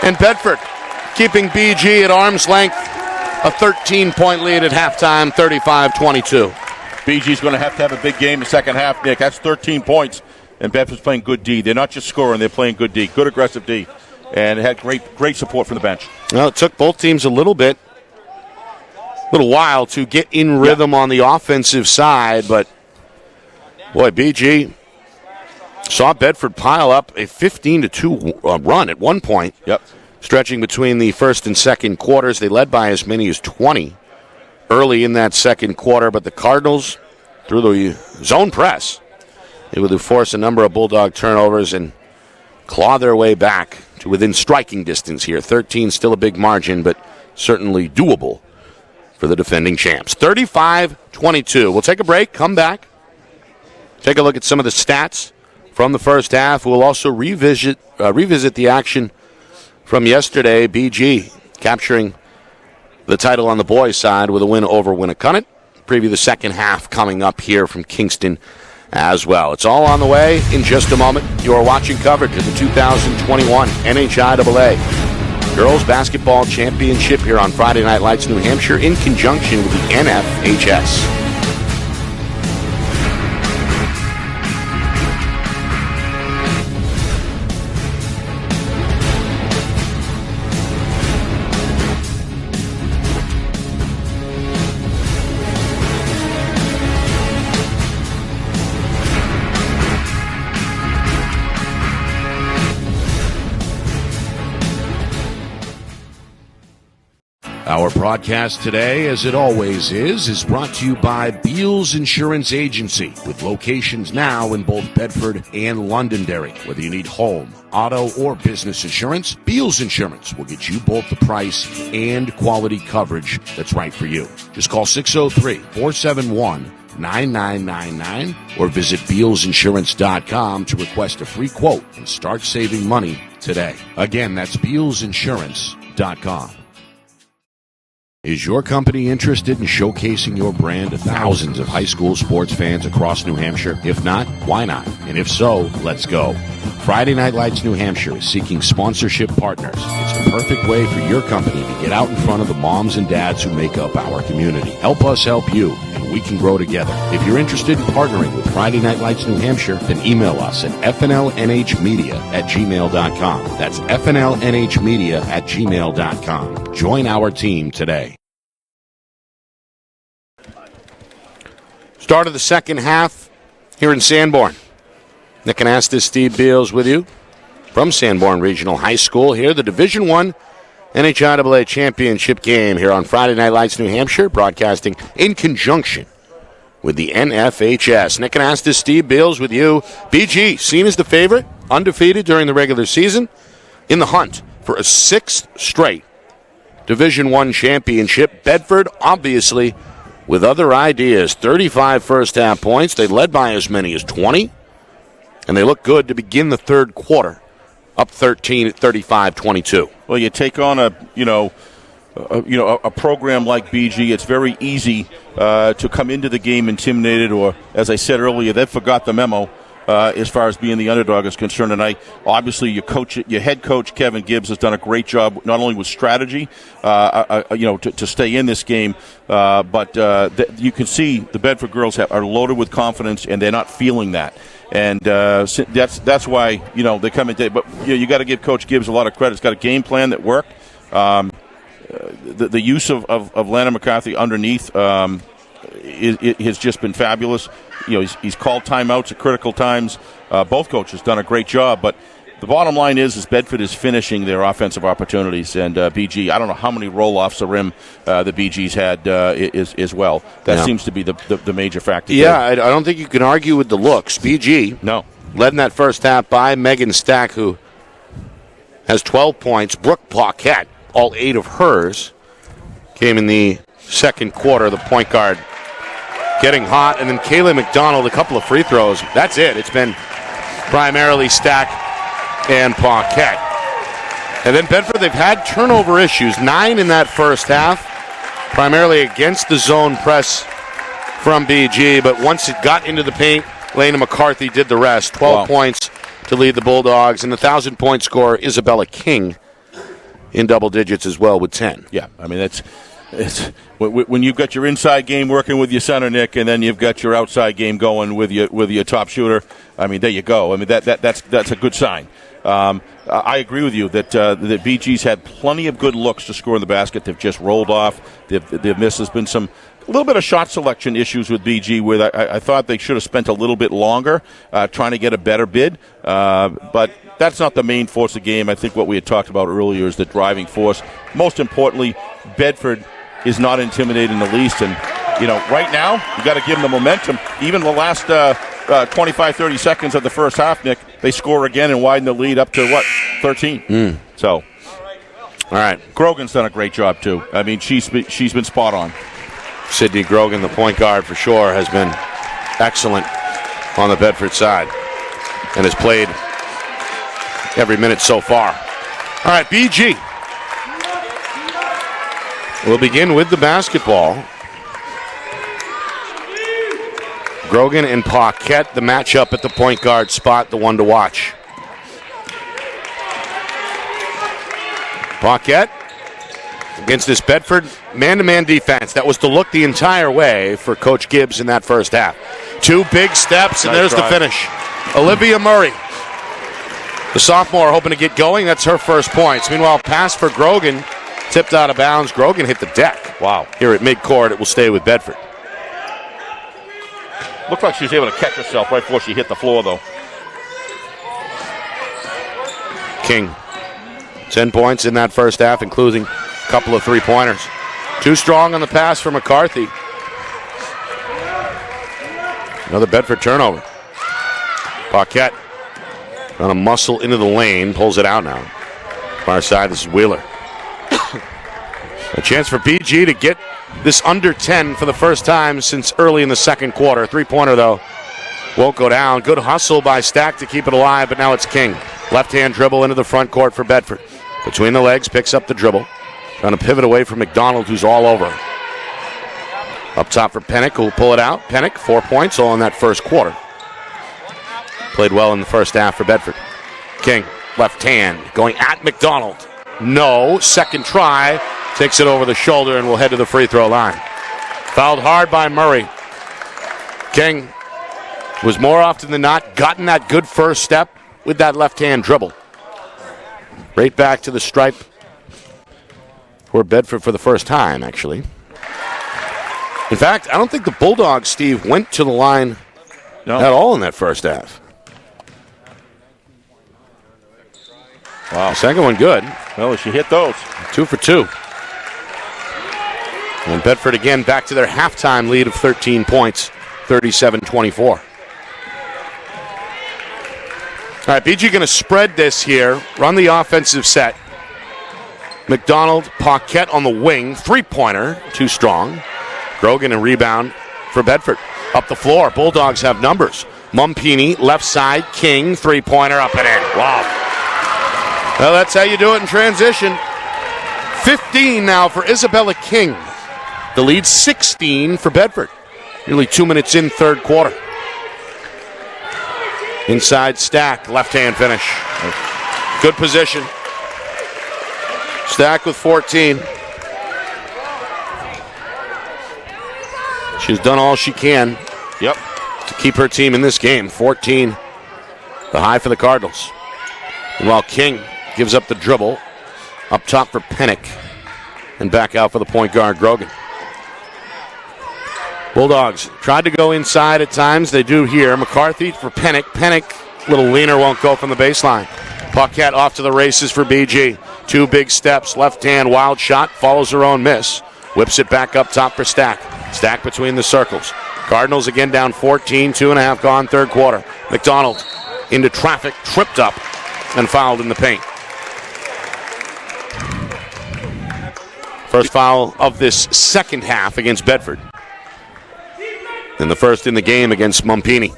and Bedford keeping BG at arm's length. A 13-point lead at halftime, 35-22. BG's going to have a big game in the second half, Nick. That's 13 points, and Bedford's playing good D. They're not just scoring, they're playing good D, good aggressive D, and it had great support from the bench. Well, it took both teams a little while to get in rhythm on the offensive side, but boy, BG saw Bedford pile up a 15-2 run at one point. Yep. Stretching between the first and second quarters. They led by as many as 20 early in that second quarter, but the Cardinals, through the zone press, able to force a number of Bulldog turnovers and claw their way back to within striking distance here. 13 still a big margin, but certainly doable for the defending champs. 35-22. We'll take a break, come back, take a look at some of the stats from the first half. We'll also revisit the action from yesterday. BG capturing the title on the boys' side with a win over Winnicott. Preview the second half coming up here from Kingston as well. It's all on the way in just a moment. You are watching coverage of the 2021 NHIAA Girls Basketball Championship here on Friday Night Lights New Hampshire in conjunction with the NFHS. Our broadcast today, as it always is brought to you by Beals Insurance Agency, with locations now in both Bedford and Londonderry. Whether you need home, auto, or business insurance, Beals Insurance will get you both the price and quality coverage that's right for you. Just call 603-471-9999 or visit BealsInsurance.com to request a free quote and start saving money today. Again, that's BealsInsurance.com. Is your company interested in showcasing your brand to thousands of high school sports fans across New Hampshire? If not, why not? And if so, let's go. Friday Night Lights New Hampshire is seeking sponsorship partners. It's the perfect way for your company to get out in front of the moms and dads who make up our community. Help us help you, and we can grow together. If you're interested in partnering with Friday Night Lights New Hampshire, then email us at fnlnhmedia@gmail.com. That's fnlnhmedia@gmail.com. Join our team today. Start of the second half here in Sanborn. Nick Anastas, Steve Beals with you from Sanborn Regional High School here. The Division I NHIAA Championship game here on Friday Night Lights, New Hampshire, broadcasting in conjunction with the NFHS. Nick Anastas, Steve Beals with you. BG, seen as the favorite, undefeated during the regular season, in the hunt for a 6th straight Division I championship. Bedford, obviously, with other ideas. 35 first-half points. They led by as many as 20. And they look good to begin the third quarter, up 13 at 35-22. Well, you take on a program like BG. It's very easy to come into the game intimidated, or, as I said earlier, they forgot the memo as far as being the underdog is concerned. And obviously, your head coach Kevin Gibbs has done a great job, not only with strategy, to stay in this game, but you can see the Bedford girls are loaded with confidence, and they're not feeling that. And that's why they come in. But you got to give Coach Gibbs a lot of credit. It's got a game plan that worked. The use of Lana McCarthy underneath it has just been fabulous. He's called timeouts at critical times. Both coaches done a great job, but the bottom line is Bedford is finishing their offensive opportunities, and BG, I don't know how many roll-offs the rim the BG's had as well. That seems to be the major factor. Yeah, I don't think you can argue with the looks. BG led in that first half by Megan Stack, who has 12 points. Brooke Paquette, all 8 of hers, came in the second quarter. The point guard getting hot, and then Kayla McDonald, a couple of free throws. That's it. It's been primarily Stack and Paquette. And then Bedford, they've had turnover issues. 9 in that first half, primarily against the zone press from BG, but once it got into the paint, Lana McCarthy did the rest. 12 points to lead the Bulldogs, and the 1,000-point scorer, Isabella King, in double digits as well with 10. Yeah, I mean, it's when you've got your inside game working with your center, Nick, and then you've got your outside game going with your top shooter. I mean, there you go. I mean, that's a good sign. I agree with you that the BG's had plenty of good looks to score in the basket. They've just rolled off. They've missed. There's been a little bit of shot selection issues with BG where I thought they should have spent a little bit longer trying to get a better bid. But that's not the main force of the game. I think what we had talked about earlier is the driving force. Most importantly, Bedford is not intimidated in the least. And, right now, you got to give them the momentum. Even the last 25, 30 seconds of the first half, Nick, they score again and widen the lead up to, 13? So, all right. Grogan's done a great job, too. I mean, she's been spot on. Sydney Grogan, the point guard for sure, has been excellent on the Bedford side and has played every minute so far. All right, BG. We'll begin with the basketball. Grogan and Paquette, the matchup at the point guard spot, the one to watch. Paquette against this Bedford man-to-man defense. That was the look the entire way for Coach Gibbs in that first half. 2 big steps, and there's the finish. Olivia Murray, the sophomore, hoping to get going. That's her first points. Meanwhile, pass for Grogan, tipped out of bounds. Grogan hit the deck. Wow. Here at midcourt, it will stay with Bedford. Looked like she was able to catch herself right before she hit the floor, though. King, 10 points in that first half, including a couple of three-pointers. Too strong on the pass for McCarthy. Another Bedford turnover. Paquette on a muscle into the lane, pulls it out now. Far side, this is Wheeler. A chance for BG to get this under 10 for the first time since early in the second quarter. Three-pointer, though, won't go down. Good hustle by Stack to keep it alive, but now it's King. Left-hand dribble into the front court for Bedford. Between the legs, picks up the dribble. Trying to pivot away from McDonald, who's all over. Up top for Pennick, who'll pull it out. Pennick, 4 points, all in that first quarter. Played well in the first half for Bedford. King, left hand, going at McDonald. No, second try. Takes it over the shoulder and will head to the free throw line. Fouled hard by Murray. King was more often than not gotten that good first step with that left-hand dribble. Right back to the stripe for Bedford for the first time, actually. In fact, I don't think the Bulldogs, Steve, went to the line at all in that first half. Wow. Second one good. Well, she hit those. 2 for 2. And Bedford again back to their halftime lead of 13 points, 37-24. All right, BG going to spread this here, run the offensive set. McDonald, Paquette on the wing, three-pointer, too strong. Grogan and rebound for Bedford. Up the floor, Bulldogs have numbers. Mumpini, left side, King, three-pointer, up and in. Wow. Well, that's how you do it in transition. 15 now for Isabella King. The lead 16 for Bedford. Nearly 2 minutes in third quarter. Inside Stack, left-hand finish. Good position. Stack with 14. She's done all she can. Yep. To keep her team in this game. 14, the high for the Cardinals. And while King gives up the dribble, up top for Pennick, and back out for the point guard, Grogan. Bulldogs tried to go inside at times. They do here. McCarthy for Pennick. Pennick, little leaner, won't go from the baseline. Paquette off to the races for BG. 2 big steps. Left hand, wild shot. Follows her own miss. Whips it back up top for Stack. Stack between the circles. Cardinals again down 14. 2.5 gone third quarter. McDonald into traffic. Tripped up and fouled in the paint. First foul of this second half against Bedford. And the first in the game against Mumpini.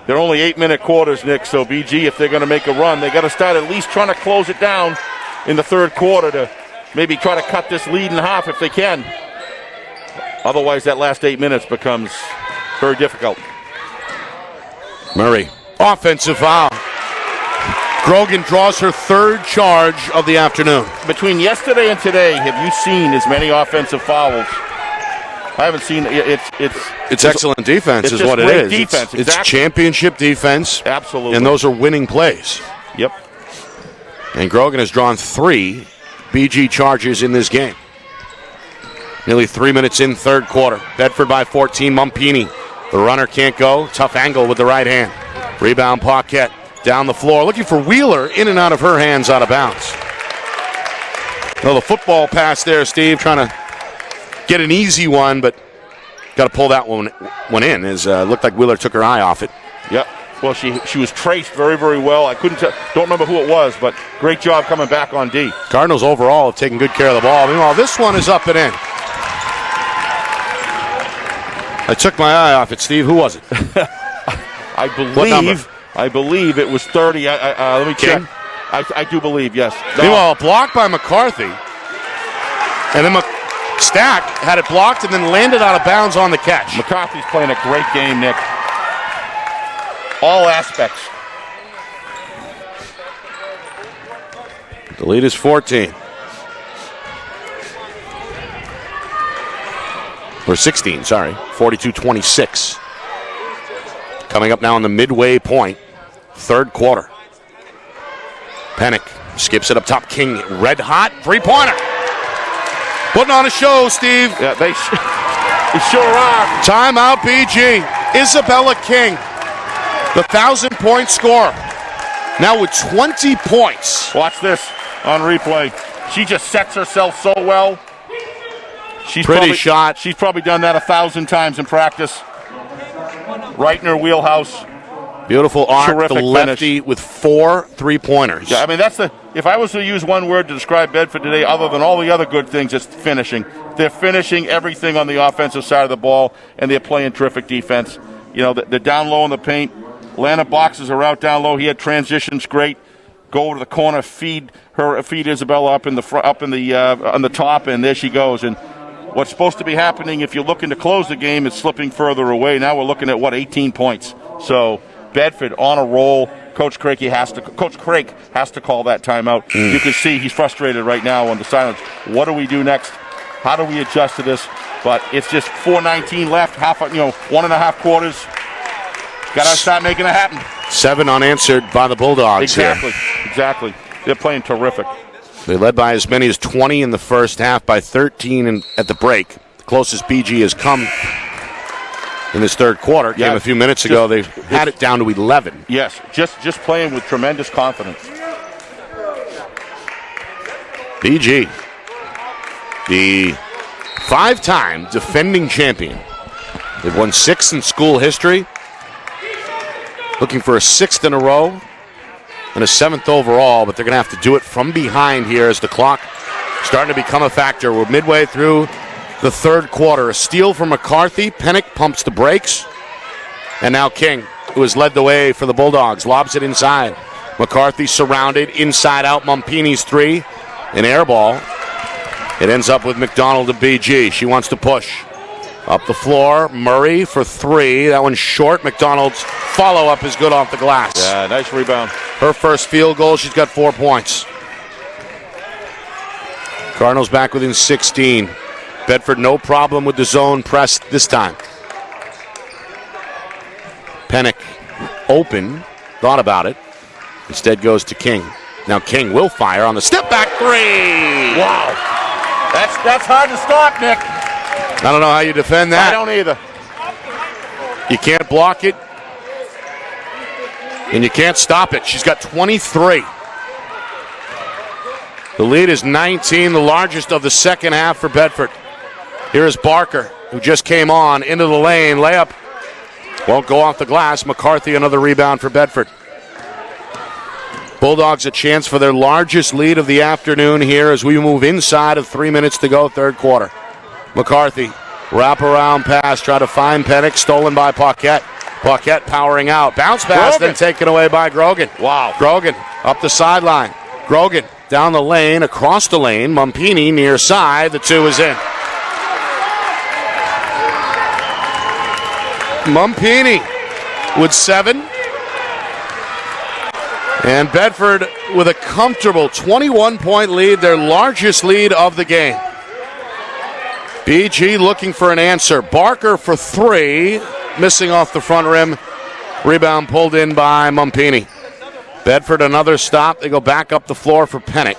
They're only 8-minute quarters, Nick, so BG, if they're going to make a run, they got to start at least trying to close it down in the third quarter to maybe try to cut this lead in half if they can. Otherwise, that last 8 minutes becomes very difficult. Murray, offensive foul. Grogan draws her third charge of the afternoon. Between yesterday and today, have you seen as many offensive fouls? I haven't seen it. It's excellent defense is what it is. Defense, it's championship defense. Absolutely. And those are winning plays. Yep. And Grogan has drawn 3 BG charges in this game. Nearly 3 minutes in third quarter. Bedford by 14, Mumpini. The runner can't go. Tough angle with the right hand. Rebound Paquette down the floor. Looking for Wheeler, in and out of her hands, out of bounds. Well, the football pass there, Steve, trying to get an easy one, but got to pull that one in. As looked like Wheeler took her eye off it. Yep. Well, she was traced very, very well. I don't remember who it was, but great job coming back on D. Cardinals overall have taken good care of the ball. Meanwhile, this one is up and in. I took my eye off it, Steve. Who was it? I believe it was 30. Let me check. I do believe, yes. Meanwhile, blocked by McCarthy. And then Stack had it blocked and then landed out of bounds on the catch. McCarthy's playing a great game, Nick. All aspects. The lead is 14. Or 16, sorry. 42-26. Coming up now on the midway point. Third quarter. Pennick skips it up top. King, red hot. Three-pointer. Putting on a show, Steve. Yeah, they sure are. Timeout, BG. Isabella King, the 1,000-point scorer. Now with 20 points. Watch this on replay. She just sets herself so well. She's shot. She's probably done that 1,000 times in practice. Right in her wheelhouse. Beautiful arc. Terrific the lefty finish. with 4 3-pointers. Yeah, I mean, if I was to use one word to describe Bedford today, other than all the other good things, it's finishing. They're finishing everything on the offensive side of the ball, and they're playing terrific defense. You know, they're down low in the paint. Atlanta boxes are out down low. He had transitions great. Go over to the corner, feed Isabella up in the front, on the top, and there she goes. And what's supposed to be happening if you're looking to close the game is slipping further away. Now we're looking at 18 points. So Bedford on a roll. Coach Craig has to call that timeout. You can see he's frustrated right now on the silence. What do we do next? How do we adjust to this? But it's just 4:19 left. 1.5 quarters. Got to start making it happen. 7 unanswered by the Bulldogs. Exactly. They're playing terrific. They led by as many as 20 in the first half, by 13 at the break. closest BG has come in this third quarter. Came a few minutes ago. They had it down to 11. Yes, just playing with tremendous confidence. BG, the 5-time defending champion. They've won 6 in school history. Looking for a 6th in a row and a 7th overall, but they're going to have to do it from behind here as the clock starting to become a factor. We're midway through the third quarter. A steal from McCarthy. Pennick pumps the brakes. And now King, who has led the way for the Bulldogs, lobs it inside. McCarthy surrounded, inside out. Mumpini's 3. An air ball. It ends up with McDonald to BG. She wants to push. Up the floor, Murray for 3. That one's short. McDonald's follow-up is good off the glass. Yeah, nice rebound. Her first field goal, she's got 4 points. Cardinals back within 16. Bedford no problem with the zone press this time. Pennick open, thought about it. Instead goes to King. Now King will fire on the step-back 3. Wow. That's hard to stop, Nick. I don't know how you defend that. I don't either. You can't block it, and you can't stop it. She's got 23. The lead is 19, the largest of the second half for Bedford. Here is Barker, who just came on into the lane. Layup won't go off the glass. McCarthy, another rebound for Bedford. Bulldogs a chance for their largest lead of the afternoon here as we move inside of 3 minutes to go, third quarter. McCarthy, wrap-around pass, try to find Pennick, stolen by Paquette. Paquette powering out. Bounce pass, then taken away by Grogan. Wow. Grogan up the sideline. Grogan down the lane, across the lane. Mumpini near side. The 2 is in. Mumpini with 7. And Bedford with a comfortable 21-point lead, their largest lead of the game. BG looking for an answer. Barker for 3, missing off the front rim. Rebound pulled in by Mumpini. Bedford another stop. They go back up the floor for Pennick.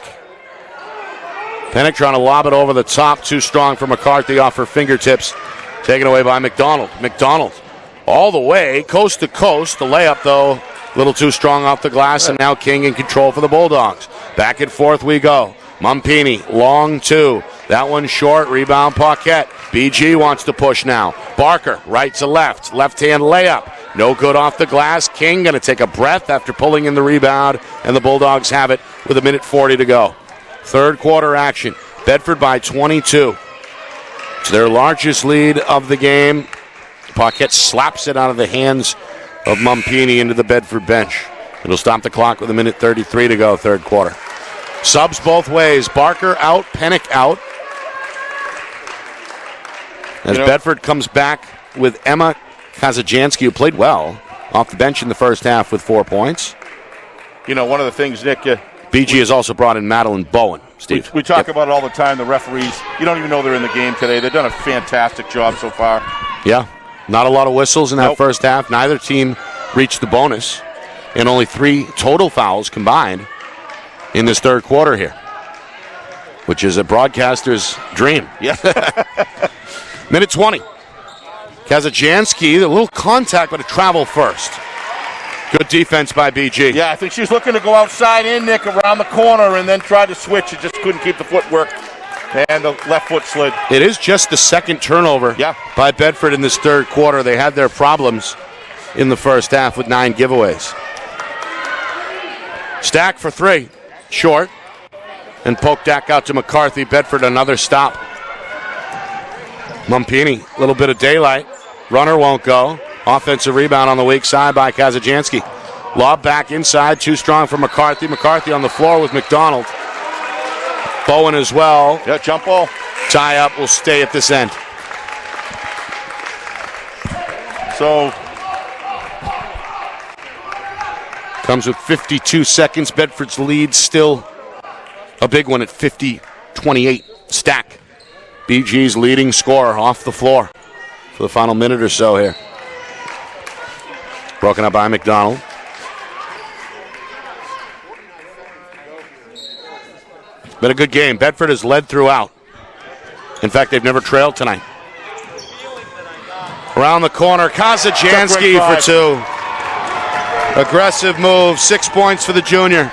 Pennick trying to lob it over the top. Too strong for McCarthy off her fingertips. Taken away by McDonald. McDonald all the way, coast to coast. The layup, though, a little too strong off the glass, and now King in control for the Bulldogs. Back and forth we go. Mumpini, long 2. That one short, rebound Paquette. BG wants to push now. Barker, right to left. Left-hand layup. No good off the glass. King going to take a breath after pulling in the rebound, and the Bulldogs have it with 1:40 to go. Third quarter action. Bedford by 22. It's their largest lead of the game. Paquette slaps it out of the hands of Mumpini into the Bedford bench. It'll stop the clock with 1:33 to go, third quarter. Subs both ways. Barker out, Pennick out. As Bedford comes back with Emma Kazajanski, who played well off the bench in the first half with 4 points. You know, one of the things, Nick, BG has also brought in Madeline Bowen. Steve. We talk about it all the time, the referees. You don't even know they're in the game today. They've done a fantastic job so far. Yeah, not a lot of whistles in that first half. Neither team reached the bonus, and only 3 total fouls combined in this third quarter here, which is a broadcaster's dream. Yeah. 1:20. Kazajanski, a little contact, but a travel first. Good defense by BG. Yeah, I think she's looking to go outside in, Nick, around the corner, and then try to switch. It just couldn't keep the footwork, and the left foot slid. It is just the second turnover by Bedford in this third quarter. They had their problems in the first half with 9 giveaways. Stack for 3. Short. And poke back out to McCarthy. Bedford another stop. Mumpini, a little bit of daylight. Runner won't go. Offensive rebound on the weak side by Kazajanski. Lob back inside, too strong for McCarthy. McCarthy on the floor with McDonald. Bowen as well. Yeah, jump ball. Tie up will stay at this end. So comes with 52 seconds. Bedford's lead still a big one at 50-28. Stack. BG's leading scorer off the floor for the final minute or so here. Broken up by McDonald. Been a good game. Bedford has led throughout. In fact, they've never trailed tonight. Around the corner, Kazajansky for 2. Aggressive move, 6 points for the junior.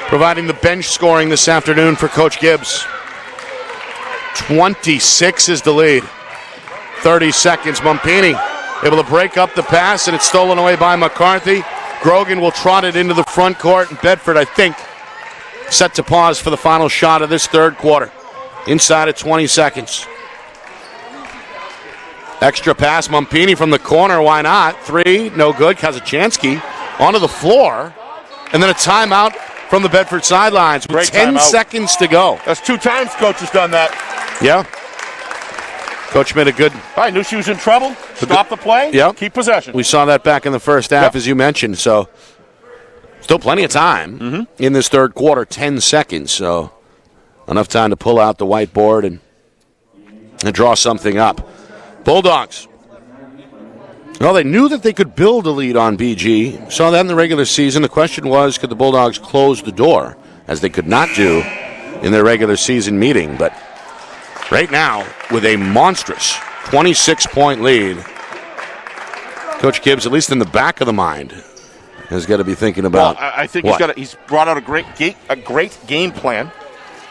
Providing the bench scoring this afternoon for Coach Gibbs. 26 is the lead. 30 seconds. Mumpini able to break up the pass, and it's stolen away by McCarthy. Grogan will trot it into the front court, and Bedford, I think, set to pause for the final shot of this third quarter. Inside of 20 seconds. Extra pass, Mumpini from the corner, why not? 3, no good. Kazajansky onto the floor, and then a timeout from the Bedford sidelines with 10 seconds to go. That's 2 times Coach has done that. Yeah. Coach made a good... I knew she was in trouble. Stop the play. Yep. Keep possession. We saw that back in the first half, as you mentioned. So still plenty of time in this third quarter, 10 seconds. So enough time to pull out the whiteboard and draw something up. Bulldogs. Well, they knew that they could build a lead on BG. Saw that in the regular season. The question was, could the Bulldogs close the door, as they could not do in their regular season meeting. But right now, with a monstrous 26-point lead, Coach Gibbs, at least in the back of the mind, has got to be thinking about. Well, I think he's brought out a great game plan.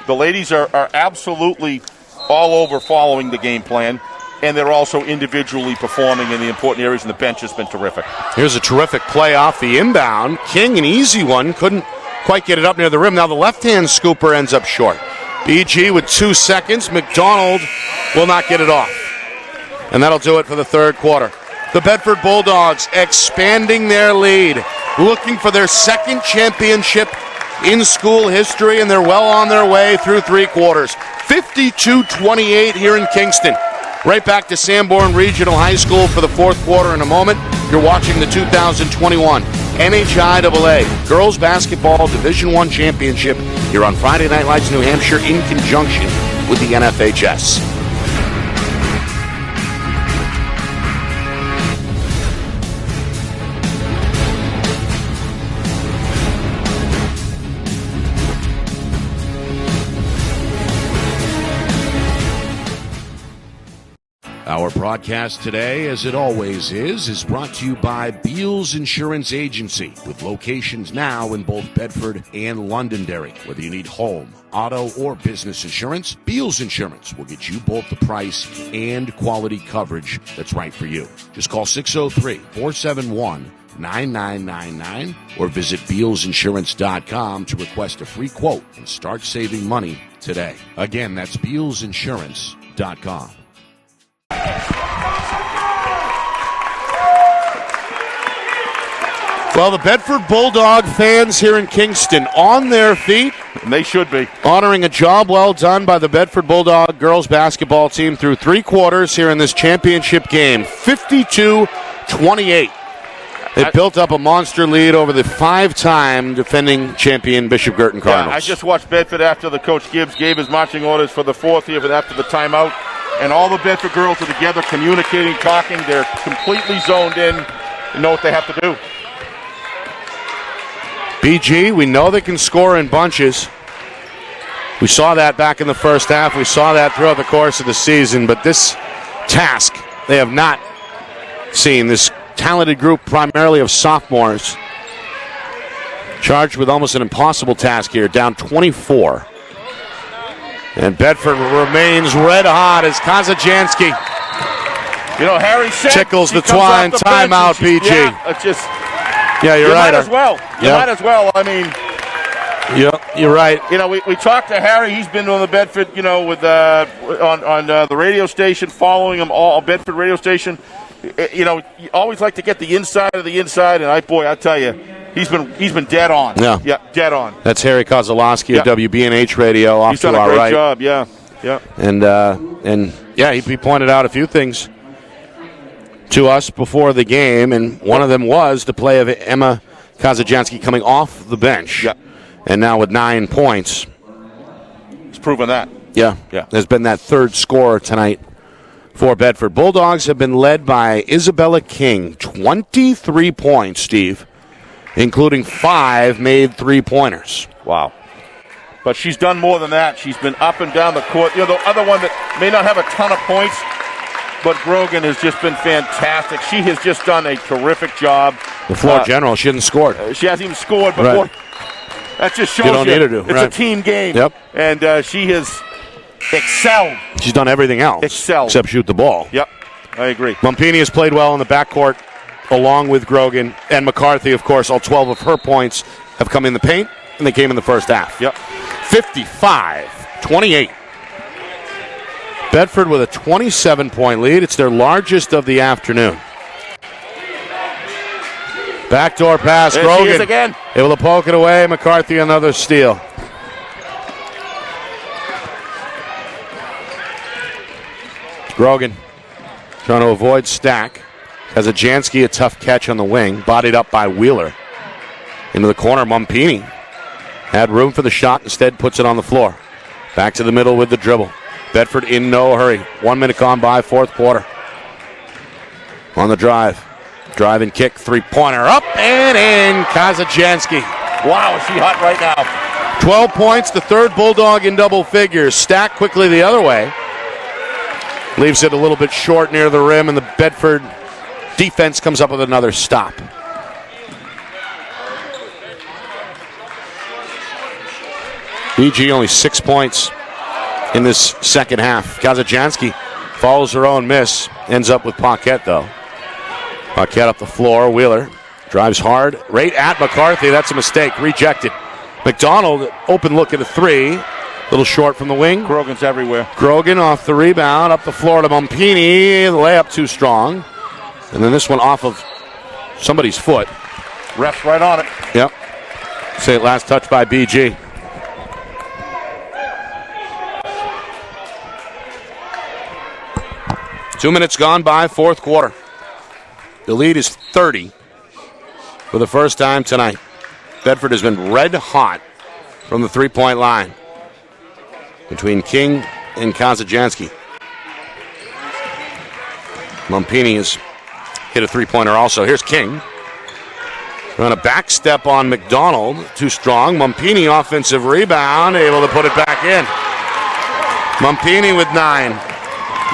The ladies are absolutely all over following the game plan. And they're also individually performing in the important areas, and the bench has been terrific. Here's a terrific play off the inbound. King, an easy one, couldn't quite get it up near the rim. Now the left-hand scooper ends up short. BG with 2 seconds. McDonald will not get it off. And that'll do it for the third quarter. The Bedford Bulldogs expanding their lead, looking for their second championship in school history, and they're well on their way through 3 quarters. 52-28 here in Kingston. Right back to Sanborn Regional High School for the fourth quarter in a moment. You're watching the 2021 NHIAA Girls Basketball Division I Championship here on Friday Night Lights, New Hampshire, in conjunction with the NFHS. Our broadcast today, as it always is brought to you by Beals Insurance Agency, with locations now in both Bedford and Londonderry. Whether you need home, auto, or business insurance, Beals Insurance will get you both the price and quality coverage that's right for you. Just call 603-471-9999 or visit BealsInsurance.com to request a free quote and start saving money today. Again, that's BealsInsurance.com. Well, the Bedford Bulldog fans here in Kingston on their feet. And they should be. Honoring a job well done by the Bedford Bulldog girls basketball team through 3 quarters here in this championship game. 52-28. They built up a monster lead over the 5-time defending champion Bishop Guertin Cardinals. Yeah, I just watched Bedford after the Coach Gibbs gave his marching orders for the 4th year after the timeout. And all the Bedford girls are together communicating, talking. They're completely zoned in and know what they have to do. BG, we know they can score in bunches. We saw that back in the first half. We saw that throughout the course of the season. But this task, they have not seen. This talented group, primarily of sophomores, charged with almost an impossible task here, down 24. And Bedford remains red hot as Kazajansky Harry said tickles the twine. Timeout, BG. Yeah, it's just... Yeah, you're right. Might as well. You might as well. I mean... Yeah, you're right. We talked to Harry. He's been on the Bedford, with on the radio station, following him all, Bedford radio station. You always like to get the inside of the inside, and I tell you, he's been dead on. Yeah, dead on. That's Harry Kozlowski of WBNH Radio. He's done a great job. Yeah. And he pointed out a few things to us before the game, and one of them was the play of Emma Kazajansky coming off the bench. Yeah. And now with 9 points. It's proven that. Yeah. There's been that third scorer tonight for Bedford. Bulldogs have been led by Isabella King. 23 points, Steve, including 5 made 3-pointers. Wow. But she's done more than that. She's been up and down the court. The other one that may not have a ton of points, but Grogan has just been fantastic. She has just done a terrific job. The floor general, she hasn't scored. She hasn't even scored before. Right. That just shows you don't need her to. It's right. a team game. Yep. And she has excelled. She's done everything else. Excelled. Except shoot the ball. Yep, I agree. Mumpini has played well in the backcourt along with Grogan and McCarthy, of course. All 12 of her points have come in the paint, and they came in the first half. Yep. 55-28. Bedford with a 27-point lead. It's their largest of the afternoon. Backdoor pass, there Grogan. she is again. Able to poke it away. McCarthy, another steal. Grogan trying to avoid Stack. Kazajanski, a tough catch on the wing. Bodied up by Wheeler. Into the corner, Mumpini. Had room for the shot, instead puts it on the floor. Back to the middle with the dribble. Bedford in no hurry. 1 minute gone by, fourth quarter. On the drive. Drive and kick, three-pointer up and in. Kazajanski. Wow, is she hot right now. 12 points, the third Bulldog in double figures. Stack quickly the other way. Leaves it a little bit short near the rim, and the Bedford defense comes up with another stop. BG only 6 points in this second half. Kazajanski follows her own miss. Ends up with Paquette, though. Paquette up the floor. Wheeler drives hard. Right at McCarthy. That's a mistake. Rejected. McDonald, open look at a three. Little short from the wing. Grogan's everywhere. Grogan off the rebound. Up the floor to Mumpini. The layup too strong. And then this one off of somebody's foot. Ref's right on it. Yep. Say it, last touch by BG. Two minutes gone by, fourth quarter. The lead is 30 for the first time tonight. Bedford has been red hot from the three-point line between King and Kazajanski. Mumpini has hit a three-pointer also. Here's King. On a back step on McDonald. Too strong. Mumpini offensive rebound. Able to put it back in. Mumpini with 9.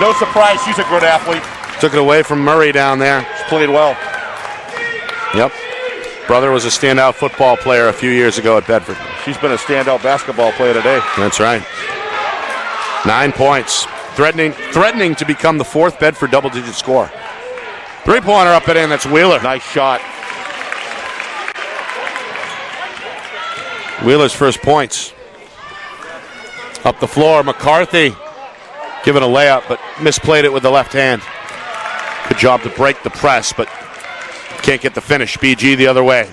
No surprise, she's a good athlete. Took it away from Murray down there. She played well. Yep. Brother was a standout football player a few years ago at Bedford. She's been a standout basketball player today. That's right. 9 points. Threatening to become the fourth Bedford double-digit scorer. Three-pointer up and in. That's Wheeler. Nice shot. Wheeler's first points. Up the floor, McCarthy giving a layup, but misplayed it with the left hand. Good job to break the press, but can't get the finish. BG the other way.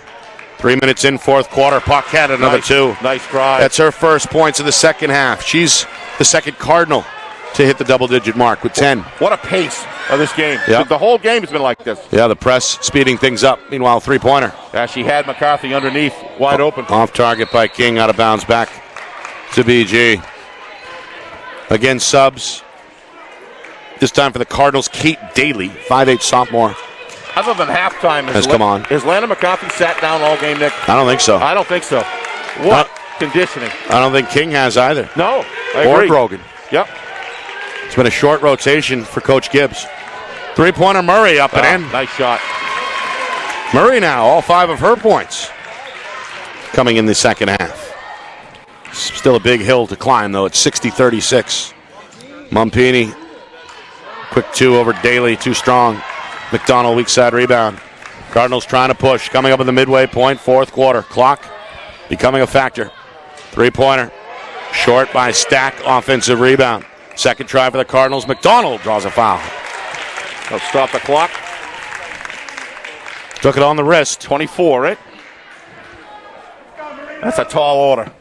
3 minutes in, fourth quarter. Paquette another two. Nice drive. That's her first points of the second half. She's the second Cardinal to hit the double-digit mark with 10. What a pace of this game. Yep. The whole game has been like this. Yeah, the press speeding things up. Meanwhile, three-pointer. Yeah, she had McCarthy underneath, wide open. Off target by King, out of bounds back to BG. Again, subs. This time for the Cardinals, Kate Daly, 5'8" sophomore. Other than halftime, has come on. Has Lana McCarthy sat down all game, Nick? I don't think so. I don't think so. What conditioning? I don't think King has either. No, I or agree. Grogan. Yep. It's been a short rotation for Coach Gibbs. Three-pointer Murray up and in. Nice shot. Murray now, all 5 of her points coming in the second half. Still a big hill to climb, though. It's 60-36. Mumpini, quick two over Daly, too strong. McDonald, weak side rebound. Cardinals trying to push, coming up at the midway point, fourth quarter. Clock becoming a factor. Three-pointer, short by Stack, offensive rebound. Second try for the Cardinals. McDonald draws a foul. They'll stop the clock. Took it on the wrist. 24, right? That's a tall order.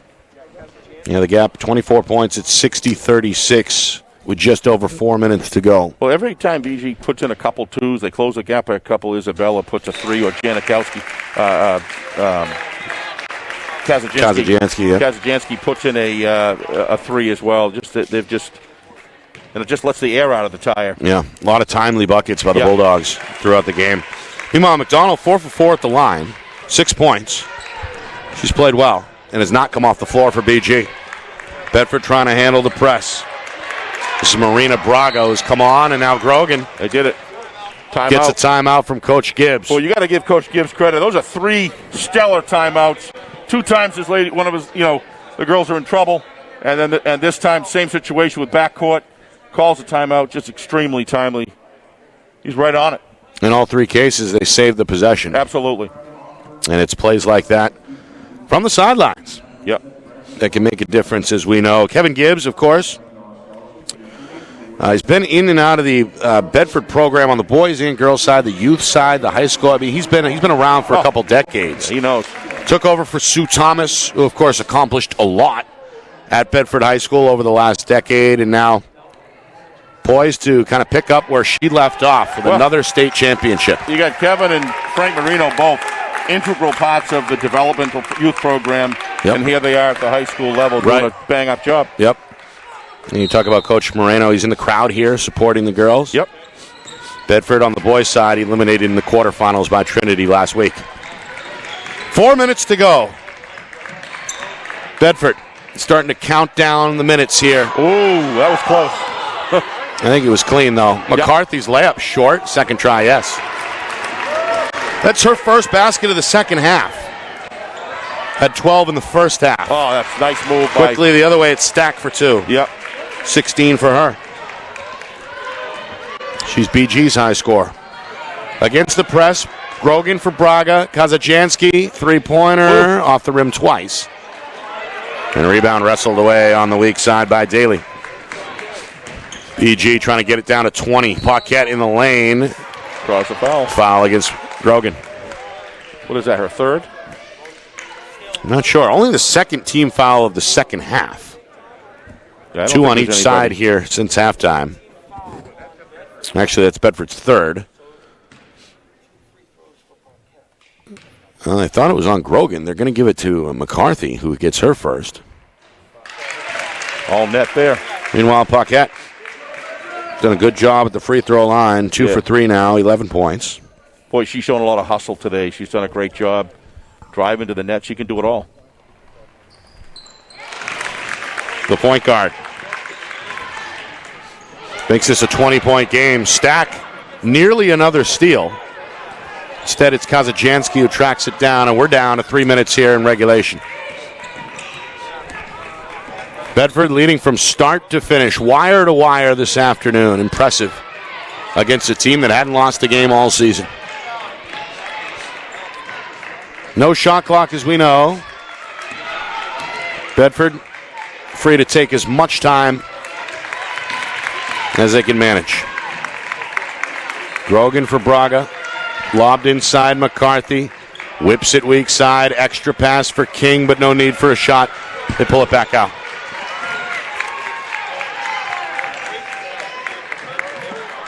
Yeah, the gap, 24 points. It's 60-36 with just over 4 minutes to go. Well, every time BG puts in a couple twos, they close the gap by a couple. Isabella puts a three, or Janikowski. Kazajanski. Yeah. Kazajanski puts in a three as well. And it just lets the air out of the tire. Yeah, a lot of timely buckets by the Bulldogs throughout the game. Meanwhile, McDonald 4 for 4 at the line, 6 points. She's played well and has not come off the floor for BG. Bedford trying to handle the press. This is Marina Braga who's come on, and now Grogan They did it. gets a timeout from Coach Gibbs. Well, you got to give Coach Gibbs credit. Those are 3 stellar timeouts. 2 times this lady, one of his, the girls are in trouble, and this time same situation with backcourt. Calls a timeout, just extremely timely. He's right on it. In all 3 cases, they saved the possession. Absolutely. And it's plays like that from the sidelines. Yep. That can make a difference, as we know. Kevin Gibbs, of course. He's been in and out of the Bedford program on the boys and girls side, the youth side, the high school. I mean, he's been around for a couple decades. He knows. Took over for Sue Thomas, who, of course, accomplished a lot at Bedford High School over the last decade, and now poised to kind of pick up where she left off with another state championship. You got Kevin and Frank Marino, both integral parts of the developmental youth program, and here they are at the high school level doing a bang-up job. Yep. And you talk about Coach Moreno. He's in the crowd here supporting the girls. Yep. Bedford on the boys' side eliminated in the quarterfinals by Trinity last week. 4 minutes to go. Bedford starting to count down the minutes here. Ooh, that was close. I think it was clean, though. McCarthy's layup short. Second try, yes. That's her first basket of the second half. Had 12 in the first half. Oh, that's a nice move. Quickly the other way, it's stacked for 2. Yep. 16 for her. She's BG's high score. Against the press, Grogan for Braga. Kazajanski, three-pointer, off the rim twice. And a rebound wrestled away on the weak side by Daly. BG trying to get it down to 20. Paquette in the lane. Draws a foul. Foul against Grogan. What is that, her third? I'm not sure. Only the second team foul of the second half. Yeah, 2 on each side here since halftime. Actually, that's Bedford's third. Well, I thought it was on Grogan. They're going to give it to McCarthy, who gets her first. All net there. Meanwhile, Paquette done a good job at the free throw line. 2 for 3 now, 11 points. Boy, she's shown a lot of hustle today. She's done a great job driving to the net. She can do it all. The point guard makes this a 20-point game. Stack nearly another steal. Instead, it's Kazajanski who tracks it down, and we're down to 3 minutes here in regulation. Bedford leading from start to finish, wire to wire this afternoon. Impressive against a team that hadn't lost a game all season. No shot clock, as we know. Bedford free to take as much time as they can manage. Grogan for Braga. Lobbed inside McCarthy. Whips it weak side. Extra pass for King, but no need for a shot. They pull it back out.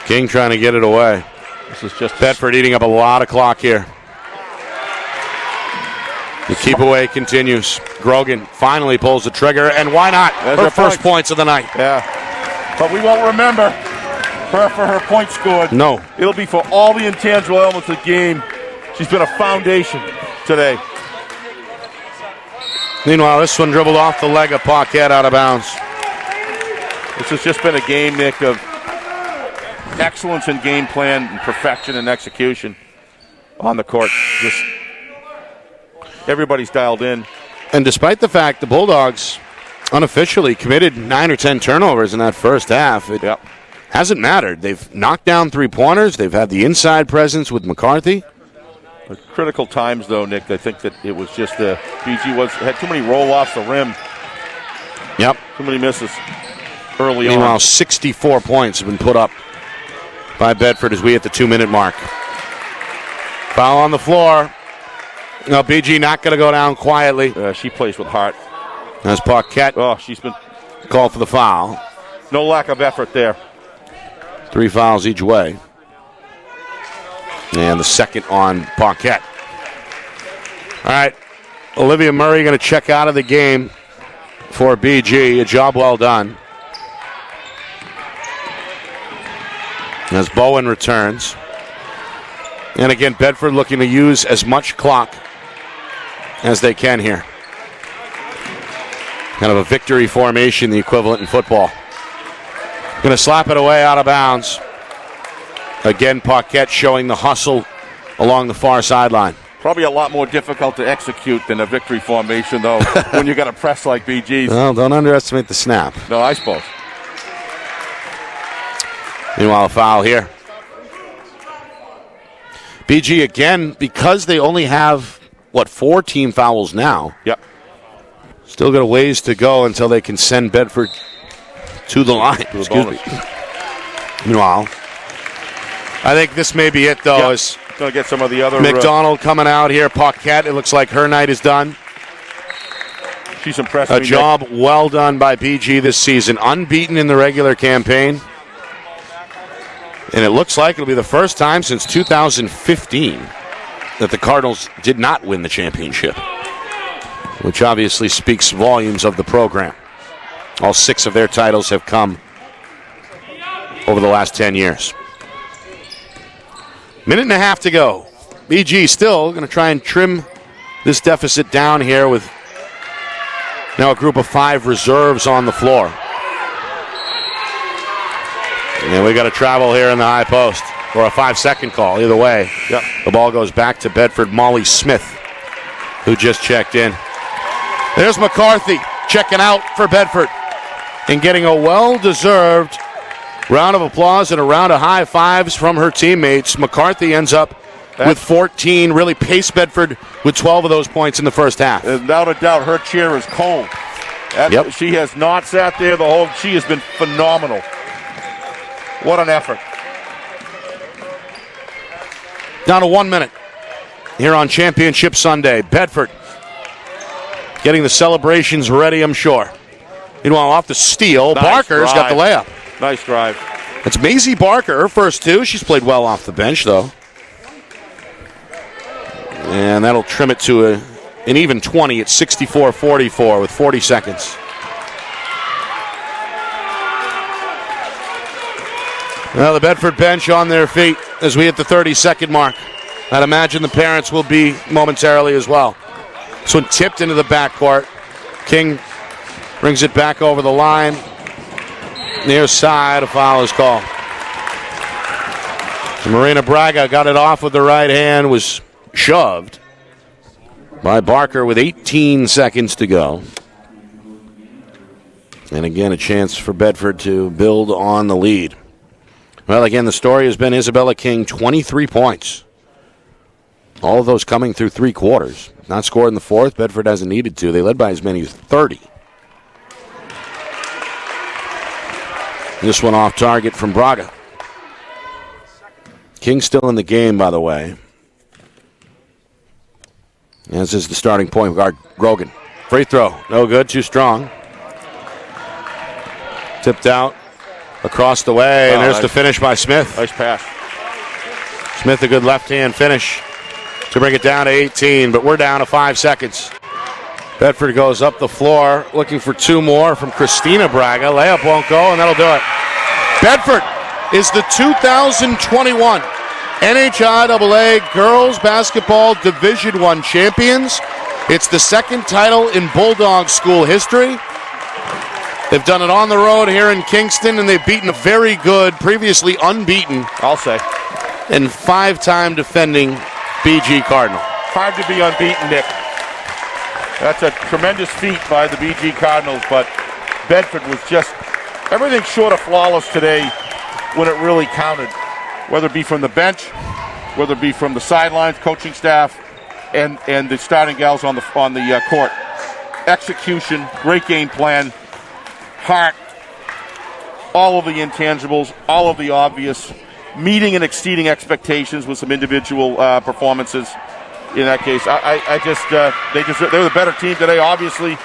King trying to get it away. This is just Bedford eating up a lot of clock here. The keep away continues. Grogan finally pulls the trigger, and why not? There's her first points of the night. Yeah. But we won't remember her for her points scored. No. It'll be for all the intangible elements of the game. She's been a foundation today. Meanwhile, this one dribbled off the leg of Paquette out of bounds. This has just been a game, Nick, of excellence in game plan and perfection and execution on the court. Just everybody's dialed in. And despite the fact the Bulldogs unofficially committed 9 or 10 turnovers in that first half, it hasn't mattered. They've knocked down three-pointers. They've had the inside presence with McCarthy. At critical times, though, Nick, I think that it was just BG had too many roll-offs the rim. Yep. Too many misses early Meanwhile, on. 64 points have been put up by Bedford as we hit the 2-minute mark. Foul on the floor. No, BG not going to go down quietly. She plays with heart. As Paquette she's been called for the foul. No lack of effort there. 3 fouls each way. And the second on Paquette. All right, Olivia Murray going to check out of the game for BG. A job well done. As Bowen returns. And again, Bedford looking to use as much clock as they can here. Kind of a victory formation, the equivalent in football. Going to slap it away out of bounds. Again, Paquette showing the hustle along the far sideline. Probably a lot more difficult to execute than a victory formation, though, when you got a press like BG's. Well, don't underestimate the snap. No, I suppose. Meanwhile, a foul here. BG again, because they only have, 4 team fouls now. Yep. Still got a ways to go until they can send Bedford to the line. Excuse me. Meanwhile, I think this may be it, though. Yep. Going to get some of the other... McDonald coming out here. Paquette, it looks like her night is done. She's impressed me. A job well done by BG this season. Unbeaten in the regular campaign. And it looks like it'll be the first time since 2015 that the Cardinals did not win the championship, which obviously speaks volumes of the program. All 6 of their titles have come over the last 10 years. Minute and a half to go. BG still going to try and trim this deficit down here with now a group of 5 reserves on the floor. And we got a travel here in the high post, or a 5-second call, either way. Yep. The ball goes back to Bedford. Molly Smith, who just checked in. There's McCarthy checking out for Bedford and getting a well-deserved round of applause and a round of high fives from her teammates. McCarthy ends up with 14, really paced Bedford with 12 of those points in the first half. Without a doubt, her chair is cold. Yep. She has not sat there the whole... She has been phenomenal. What an effort. Down to 1 minute here on Championship Sunday. Bedford getting the celebrations ready, I'm sure. Meanwhile, off the steal, Nice Barker's got the layup. Nice drive. It's Maisie Barker, her first 2. She's played well off the bench, though. And that'll trim it to an even 20 at 64-44 with 40 seconds. Well, the Bedford bench on their feet as we hit the 30-second mark. I'd imagine the parents will be momentarily as well. This one tipped into the backcourt. King brings it back over the line. Near side, a foul is called. Marina Braga got it off with the right hand, was shoved by Barker with 18 seconds to go. And again, a chance for Bedford to build on the lead. Well, again, the story has been Isabella King, 23 points. All of those coming through 3 quarters. Not scored in the fourth. Bedford hasn't needed to. They led by as many as 30. This one off target from Braga. King still in the game, by the way. As is the starting point guard, Grogan. Free throw. No good. Too strong. Tipped out. Across the way, and there's the finish by Smith. Nice pass. Smith, a good left-hand finish to bring it down to 18, but we're down to 5 seconds. Bedford goes up the floor, looking for 2 more from Christina Braga. Layup won't go, and that'll do it. Bedford is the 2021 NHIAA Girls Basketball Division I champions. It's the 2nd title in Bulldog school history. They've done it on the road here in Kingston, and they've beaten a very good, previously unbeaten, I'll say, and 5-time defending BG Cardinal. Hard to be unbeaten, Nick. That's a tremendous feat by the BG Cardinals, but Bedford was just everything short of flawless today when it really counted, whether it be from the bench, whether it be from the sidelines, coaching staff, and the starting gals on the court. Execution, great game plan, heart, all of the intangibles, all of the obvious, meeting and exceeding expectations with some individual performances. In that case, they were the better team today, obviously,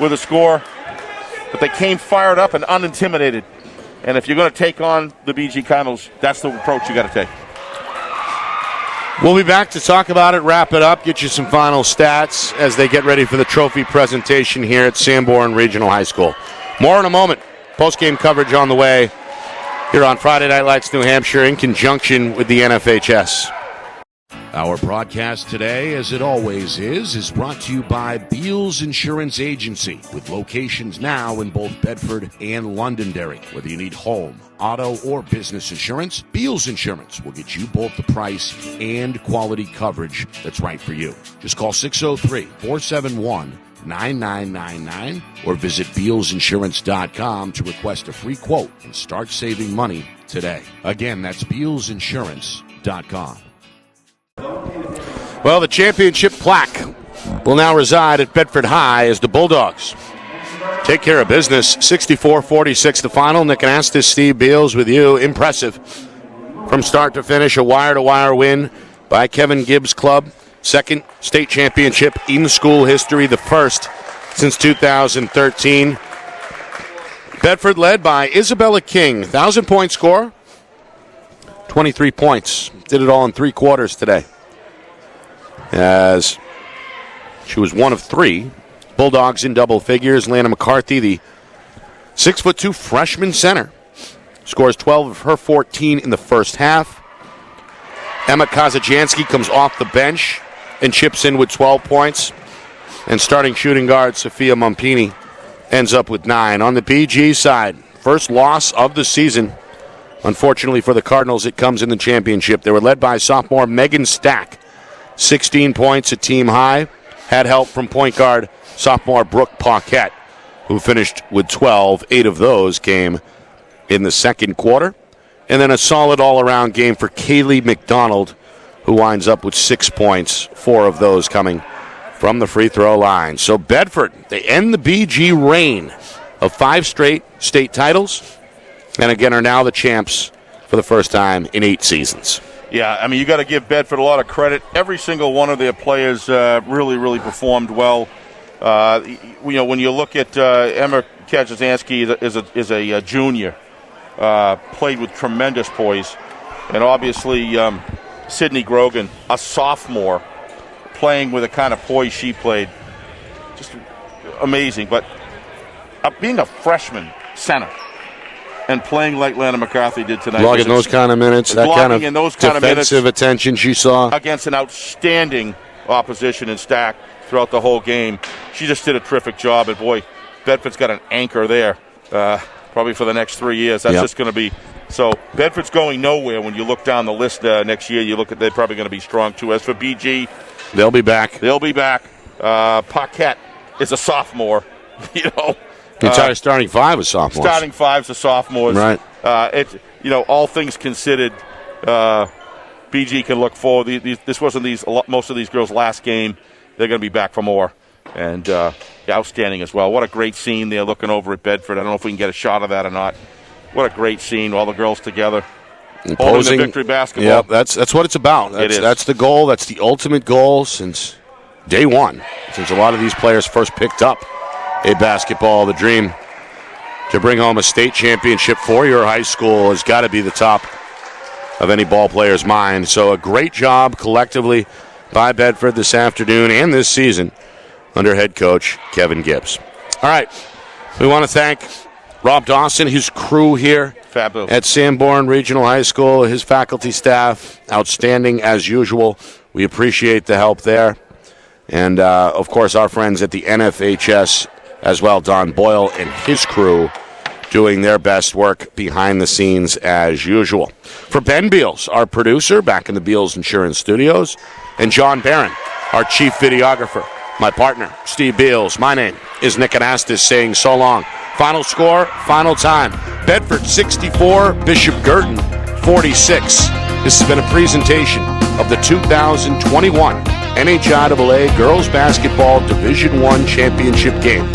with a score, but they came fired up and unintimidated. And if you're going to take on the BG Cardinals, that's the approach you got to take. We'll be back to talk about it, wrap it up, get you some final stats as they get ready for the trophy presentation here at Sanborn Regional High School. More in a moment. Post-game coverage on the way here on Friday Night Lights New Hampshire in conjunction with the NFHS. Our broadcast today, as it always is brought to you by Beals Insurance Agency, with locations now in both Bedford and Londonderry. Whether you need home, auto, or business insurance, Beals Insurance will get you both the price and quality coverage that's right for you. Just call 603-471-9999 or visit BealsInsurance.com to request a free quote and start saving money today. Again, that's BealsInsurance.com. Well, the championship plaque will now reside at Bedford High as the Bulldogs take care of business. 64-46 the final. Nick Anastas, Steve Beals with you. Impressive from start to finish. A wire-to-wire win by Kevin Gibbs' club. Second state championship in school history, the first since 2013. Bedford led by Isabella King. 1,000-point score, 23 points. Did it all in 3 quarters today, as she was one of 3. Bulldogs in double figures. Lana McCarthy, the 6'2" freshman center, scores 12 of her 14 in the first half. Emma Kazajanski comes off the bench and chips in with 12 points. And starting shooting guard Sophia Mumpini ends up with 9. On the BG side, first loss of the season. Unfortunately for the Cardinals, it comes in the championship. They were led by sophomore Megan Stack. 16 points, a team high. Had help from point guard sophomore Brooke Paquette, who finished with 12. 8 of those came in the second quarter. And then a solid all-around game for Kaylee McDonald, who winds up with 6 points, 4 of those coming from the free throw line. So Bedford, they end the BG reign of 5 straight state titles, and again are now the champs for the first time in 8 seasons. Yeah, I mean, you got to give Bedford a lot of credit. Every single one of their players really performed well. When you look at Emma Kazansky is a junior, played with tremendous poise, and obviously Sydney Grogan, a sophomore, playing with the kind of poise she played, just amazing. But being a freshman center and playing like Lana McCarthy did tonight. Logging those kind of minutes, that kind of defensive attention she saw. Against an outstanding opposition in Stack throughout the whole game. She just did a terrific job, and boy, Bedford's got an anchor there probably for the next 3 years. That's just going to be... So Bedford's going nowhere when you look down the list next year. You look at, they're probably going to be strong too. As for BG... They'll be back. Paquette is a sophomore, The entire starting 5 is sophomores. Starting 5's a sophomores. Right. All things considered, BG can look forward. This wasn't most of these girls' last game. They're going to be back for more. And outstanding as well. What a great scene there looking over at Bedford. I don't know if we can get a shot of that or not. What a great scene, all the girls together. Holding the victory basketball. Yeah, that's what it's about. That's the goal. That's the ultimate goal since day one, since a lot of these players first picked up a basketball. The dream to bring home a state championship for your high school has got to be the top of any ball player's mind. So a great job collectively by Bedford this afternoon and this season under head coach Kevin Gibbs. All right, we want to thank Rob Dawson, his crew here at Sanborn Regional High School, his faculty staff, outstanding as usual. We appreciate the help there. And, of course, our friends at the NFHS as well, Don Boyle and his crew, doing their best work behind the scenes as usual. For Ben Beals, our producer, back in the Beals Insurance Studios, and John Barron, our chief videographer, my partner, Steve Beals. My name is Nick Anastas saying so long. Final score, final time. Bedford 64, Bishop Guertin 46. This has been a presentation of the 2021 NHIAA Girls Basketball Division I Championship game.